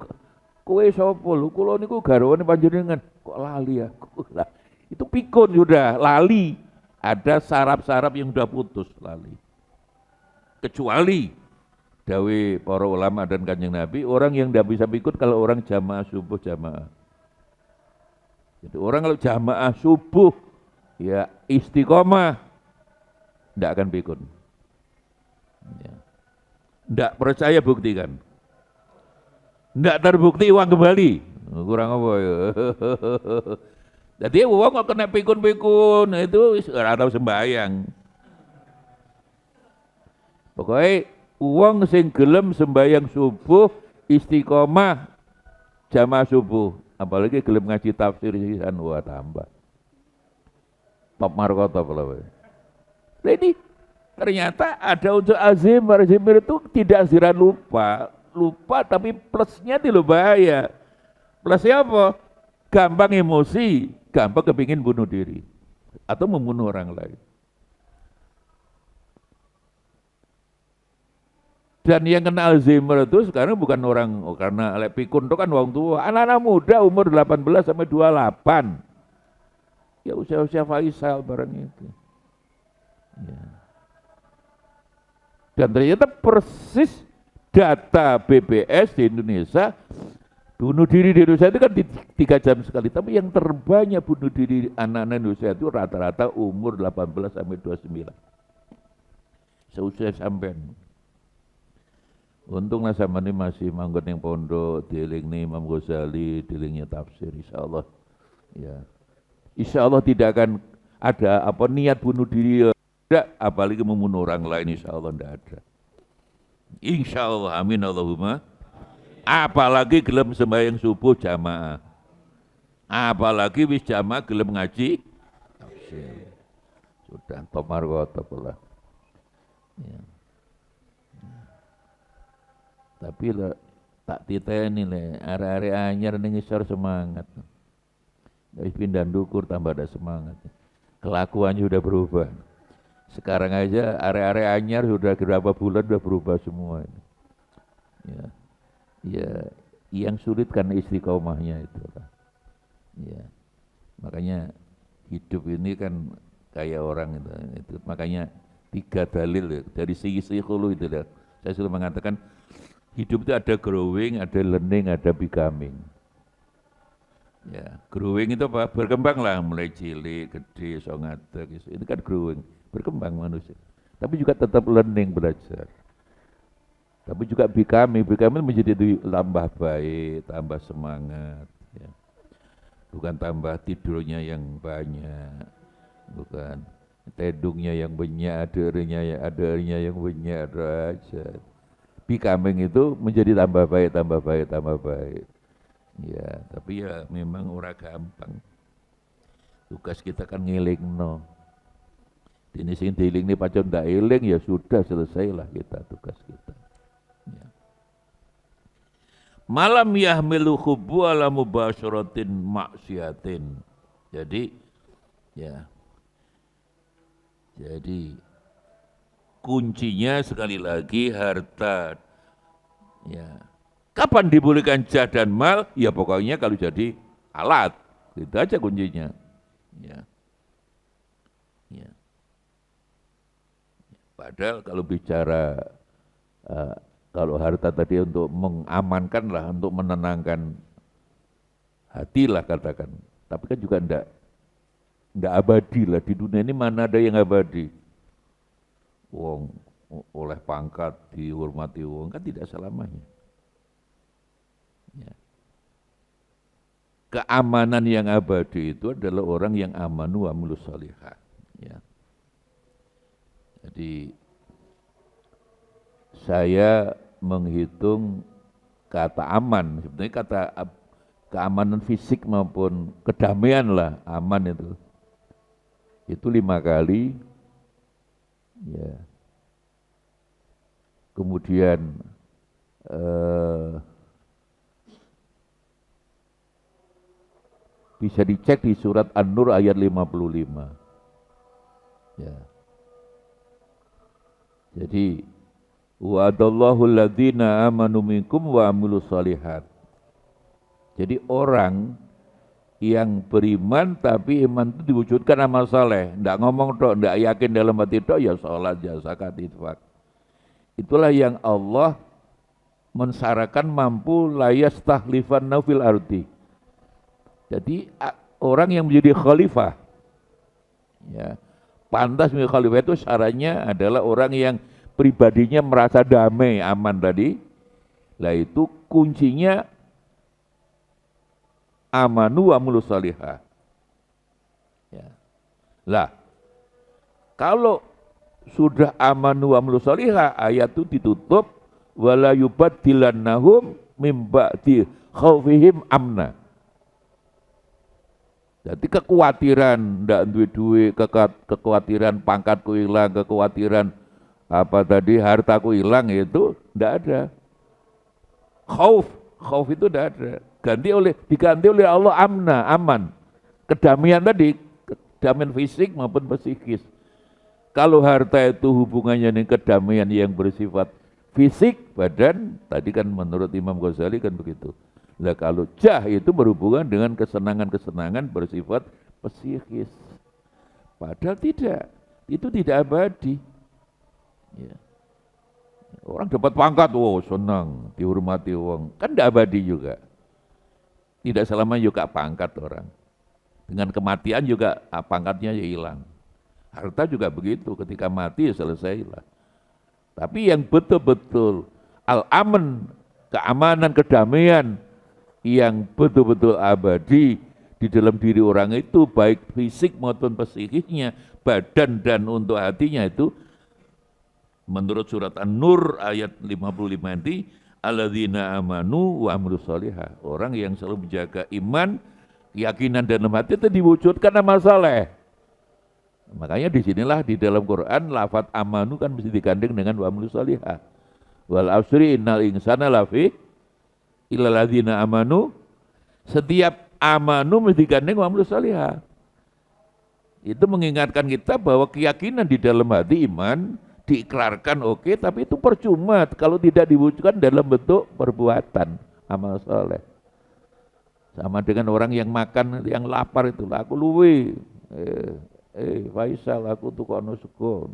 kowe sapa lu, kula niku garwane panjenengan, kok lali ya. Itu pikun sudah, lali. Ada saraf-saraf yang sudah putus, lali. Kecuali dawe para ulama dan Kanjeng Nabi, orang yang tidak bisa pikun kalau orang jamaah subuh jamaah. Jadi orang kalau jamaah subuh ya istiqomah tidak akan pikun. Ya. Tidak percaya buktikan. Tidak terbukti uang kembali. Kurang apa ya? Jadi uang kok kena pikun-pikun itu ora tau sembahyang. Pokoknya uang sing gelem sembahyang subuh istiqomah jamaah subuh, apalagi gelem ngaji tafsir sisan wah tambah. Top markotop lah. Jadi ternyata ada unsur Alzheimer itu tidak zira lupa tapi plusnya itu bahaya. Plusnya apa? Gampang emosi, gampang kepingin bunuh diri atau membunuh orang lain. Dan yang kena Alzheimer itu sekarang bukan orang, karena pikun itu kan wong tua, anak-anak muda umur 18 sampai 28. Ya usia-usia Faisal barang itu. Ya. Dan ternyata persis data BPS di Indonesia, bunuh diri di Indonesia itu kan 3 jam sekali, tapi yang terbanyak bunuh diri anak-anak Indonesia itu rata-rata umur 18 sampai 29. Seusia sampean. Untunglah sama ini masih manggon yang pondok, dieling nih Imam Ghazali, dielingnya tafsir, insyaallah. Ya. Insyaallah tidak akan ada apa niat bunuh diri, tidak, apalagi membunuh orang lain, insyaallah tidak ada. Insya Allah, amin Allahumma. Apalagi gelem sembahyang subuh jamaah. Apalagi wis jamaah gelem ngaji tafsir. Sudah tomar kotor lah. Ya. Tapi lah tak titeni le, are-are anyar ning isor semangat. Wis pindah dukur tambah ada semangat. Kelakuannya sudah berubah. Sekarang aja are-are anyar sudah berapa bulan sudah berubah semua. Ya. Ya, yang sulit kan istiqomahnya itu. Ya. Makanya hidup ini kan kayak orang itu. Makanya 3 dalil ya. Dari segi psikologi itu ya. Saya selalu mengatakan hidup itu ada growing, ada learning, ada becoming. Ya, growing itu apa? Berkembang lah, mulai cilik, gede, so ngadeg, itu kan growing, berkembang manusia. Tapi juga tetap learning, belajar. Tapi juga becoming menjadi tambah baik, tambah semangat. Ya. Bukan tambah tidurnya yang banyak, bukan tedungnya yang banyak, adernya yang banyak aja. Becoming itu menjadi tambah baik, tambah baik, tambah baik. Ya, tapi ya memang ora gampang. Tugas kita kan ngelingno. Dene sing dielingni pacon ndak eling ya sudah selesailah kita tugas kita. Ya. Malam yahmilu hubbu ala mubasyaratin maksiatin. Jadi ya. Jadi kuncinya sekali lagi harta. Ya. Kapan dibolehkan jah dan mal? Ya pokoknya kalau jadi alat, itu aja kuncinya. Ya. Ya. Padahal kalau bicara kalau harta tadi untuk mengamankan lah, untuk menenangkan hati lah katakan. Tapi kan juga enggak abadi lah, di dunia ini mana ada yang abadi. Wong oleh pangkat dihormati wong kan tidak selamanya. Ya. Keamanan yang abadi itu adalah orang yang amanu wa amilus shalihat. Ya. Jadi saya menghitung kata aman, sebenarnya kata keamanan fisik maupun kedamaian lah, aman itu 5 kali. Ya. Kemudian bisa dicek di surat An-Nur ayat 55. Ya. Jadi wa'adallahu alladhina amanu minkum wa amilus shalihat. Jadi orang yang beriman tapi iman itu diwujudkan amal saleh, ndak ngomong tok, ndak yakin dalam hati tok, ya salat, ya zakat, infak. Itulah yang Allah mensyaratkan mampu layastahlifanna fil ardi. Jadi orang yang menjadi khalifah, ya, pantas menjadi khalifah itu syaratnya adalah orang yang pribadinya merasa damai, aman tadi. Lah itu kuncinya amanu wa amilus shalihat. Ya. Lah, kalau sudah amanu wa amilus shalihat, ayat itu ditutup wala yubaddilannahum mim ba'di khaufihim amna. Jadi kekhawatiran ndak duwe kekhawatiran pangkatku hilang, kekhawatiran apa tadi hartaku hilang itu ndak ada. Khauf itu ndak ada. Diganti oleh Allah amna, aman. Kedamaian tadi, kedamaian fisik maupun psikis. Kalau harta itu hubungannya dengan kedamaian yang bersifat fisik, badan, tadi kan menurut Imam Ghazali kan begitu. Nah kalau jah itu berhubungan dengan kesenangan-kesenangan bersifat psikis. Padahal tidak, itu tidak abadi. Ya. Orang dapat pangkat, wow senang, dihormati wong, kan tidak abadi juga. Tidak selama juga pangkat orang. Dengan kematian juga pangkatnya ya hilang. Harta juga begitu, ketika mati ya selesailah. Tapi yang betul-betul al-aman, keamanan, kedamaian, yang betul-betul abadi di dalam diri orang itu, baik fisik maupun psikisnya, badan dan untuk hatinya itu Menurut surat An-Nur ayat 55 nanti, alladzina amanu wa amilus sholihah. Orang yang selalu menjaga iman, keyakinan dan hati itu diwujudkan amal saleh. Makanya disinilah di dalam Quran lafaz amanu kan mesti digandeng dengan wa amilus sholihah. Wal asri innal insana lafi illal ladzina amanu. Setiap amanu mesti digandeng wa amilus sholihah. Itu mengingatkan kita bahwa keyakinan di dalam hati iman diikrarkan oke, tapi itu percuma kalau tidak diwujudkan dalam bentuk perbuatan amal soleh. Sama dengan orang yang makan, yang lapar itu, aku luwe, Faisal aku tukono sego,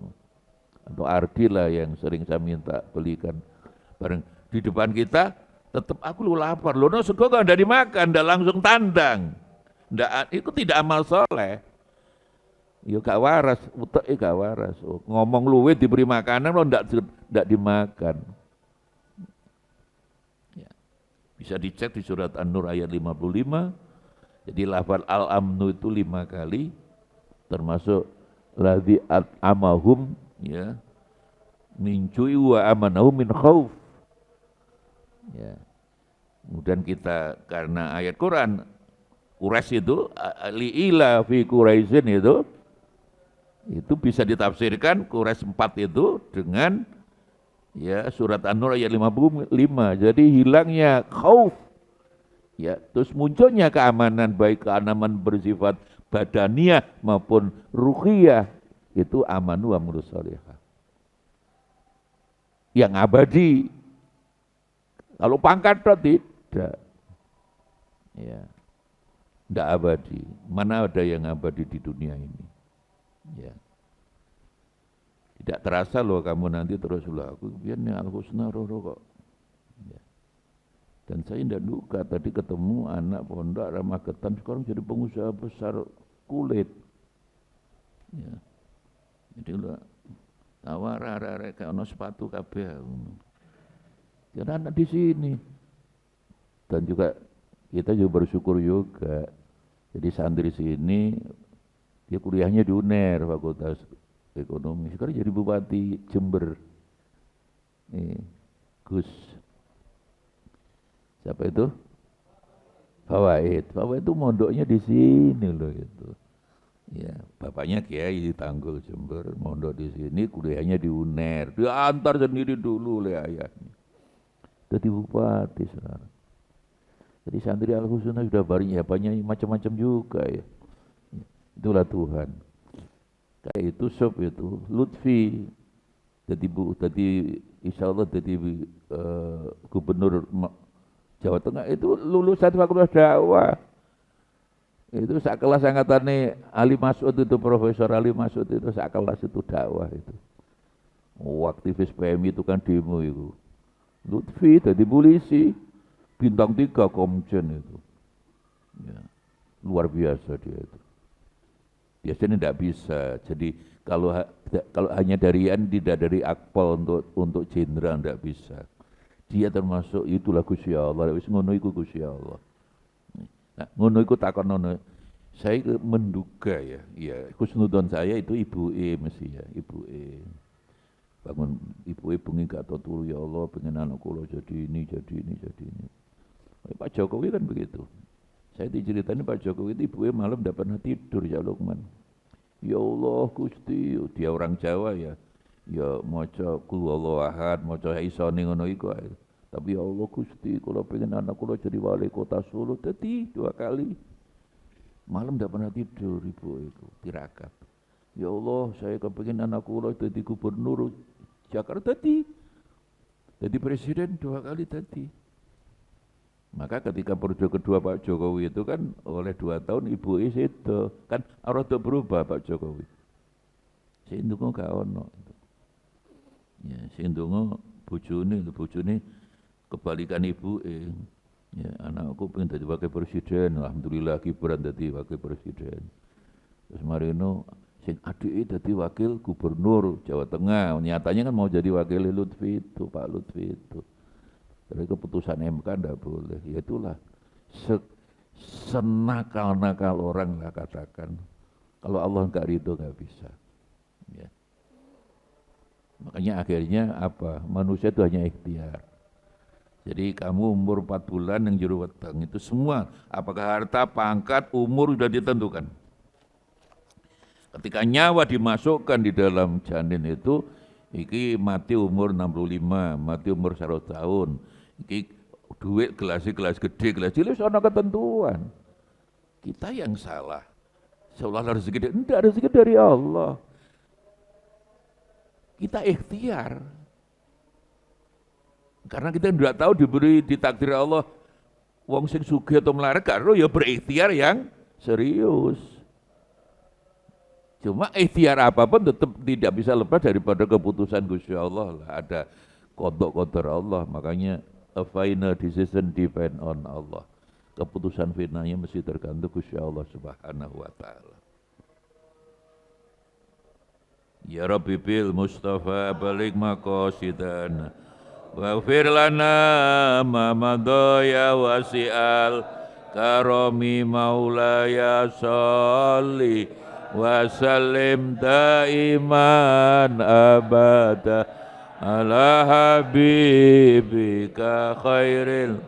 atau Ardi lah yang sering saya minta belikan bareng di depan kita, tetap aku lu lapar, lu no sego kan udah dimakan, udah langsung tandang, itu tidak amal soleh. Ya gak waras, utek gak waras. Ngomong luwe diberi makanan lo ndak dimakan. Ya. Bisa dicek di surat An-Nur ayat 55. Jadi lafaz al-amnu itu 5 kali, termasuk ladzi amahum ya min cu'i wa amanahum min khauf. Ya. Kemudian kita karena ayat Quran Quraisy itu li'ila fi Quraisyin itu bisa ditafsirkan Quraisy 4 itu dengan ya surat An-Nur ayat 55. Jadi hilangnya khauf ya, terus munculnya keamanan, baik keamanan bersifat badaniah maupun ruhiyah, itu amanu wa amilus sholihah. Yang abadi. Kalau pangkat tidak. Ya. Tidak abadi. Mana ada yang abadi di dunia ini? Ya. Tidak terasa loh kamu nanti terus lah aku biar al-husna roh kok. Ya. Dan saya tidak duga tadi ketemu anak pondok ramah ketan sekarang jadi pengusaha besar kulit. Ya. Jadi lah tawar arek kayak ono sepatu kabeh. Jadi anak di sini. Dan juga kita juga bersyukur juga. Jadi santri sini dia kuliahnya di UNER, Fakultas Ekonomi. Sekarang jadi Bupati Jember. Nih, Gus. Siapa itu? Fawaid. Fawaid itu mondoknya di sini loh itu. Ya, bapaknya Kiai di Tanggul Jember, mondok di sini, kuliahnya di UNER. Dia antar sendiri dulu oleh ayahnya. Jadi bupati sekarang. Jadi santri Al-Husna sudah banyak macam-macam juga ya. Itulah Tuhan. Kayak itu sob itu Lutfi. Jadi insya Allah jadi gubernur Jawa Tengah itu lulusan fakultas dakwah. Itu sakelas angkatane Ali Mas'ud itu, Profesor Ali Mas'ud itu sakelas itu dakwah itu. Oh, aktivis PMI itu kan demo itu. Lutfi jadi polisi, bintang 3 Komjen itu. Ya, luar biasa dia itu. Biasanya tidak bisa. Jadi kalau hanya tidak dari akpol untuk jenderal tidak bisa. Dia termasuk itulah Gusti Allah. Wis ngono iku Gusti Allah. Nah, ngono iku takon ngono. Saya menduga ya, husnudon saya itu Ibu E mesti ya, Ibu E. Bangun Ibu E bengi gak tau turu, ya Allah pengen anak kula jadi ini. Pak Jokowi kan begitu. Saya diceritain Pak Jokowi itu Ibu E malam tidak pernah tidur ya Lukman. Ya Allah Gusti, dia orang Jawa ya. Ya maca kul wallahu ahad, maca isone ngono iku ae. Tapi ya Allah Gusti, kalau pengen anak kula jadi wali kota Solo, dadi 2 kali. Malam tidak pernah tidur Ibu itu, tirakat. Ya Allah, saya kepengin anak kula jadi gubernur Jakarta jadi presiden 2 kali tadi. Maka ketika periode kedua Pak Jokowi itu kan oleh 2 tahun Ibu itu kan rada berubah Pak Jokowi. Sing ndonga gak ono. Ya, sing ndonga bojone kebalikan Ibu ya anakku pengen jadi wakil presiden, alhamdulillah Gibran jadi wakil presiden. Terus marino sing adike dadi wakil gubernur Jawa Tengah, nyatanya kan mau jadi wakil Lutfi itu, Pak Lutfi itu. Dari keputusan MK enggak boleh. Ya itulah senakal-nakal orang lah katakan. Kalau Allah enggak ridho enggak bisa. Ya. Makanya akhirnya apa? Manusia itu hanya ikhtiar. Jadi kamu umur 4 bulan yang juru weteng itu semua, apakah harta, pangkat, umur sudah ditentukan. Ketika nyawa dimasukkan di dalam janin itu, iki mati umur 65, mati umur 100 tahun. Iki duit gelas gede, gelas cilik ada ketentuan. Kita yang salah. Seolah rezeki gede, enggak, rezeki dari Allah. Kita ikhtiar. Karena kita tidak tahu diberi ditakdir Allah wong sing sugih atau melarat, karo ya berikhtiar yang serius. Cuma ikhtiar apapun tetap tidak bisa lepas daripada keputusan Gusti Allah lah. Ada qada qadar Allah, makanya a final decision depend on Allah. Keputusan finalnya mesti tergantung Gusti Allah Subhanahu wa taala. Ya Rabbi bil Mustafa balik maqasidana waghfir lana ma madaya wasi'al karami maulaya sholli wa sallim daiman abada ala habibika khairil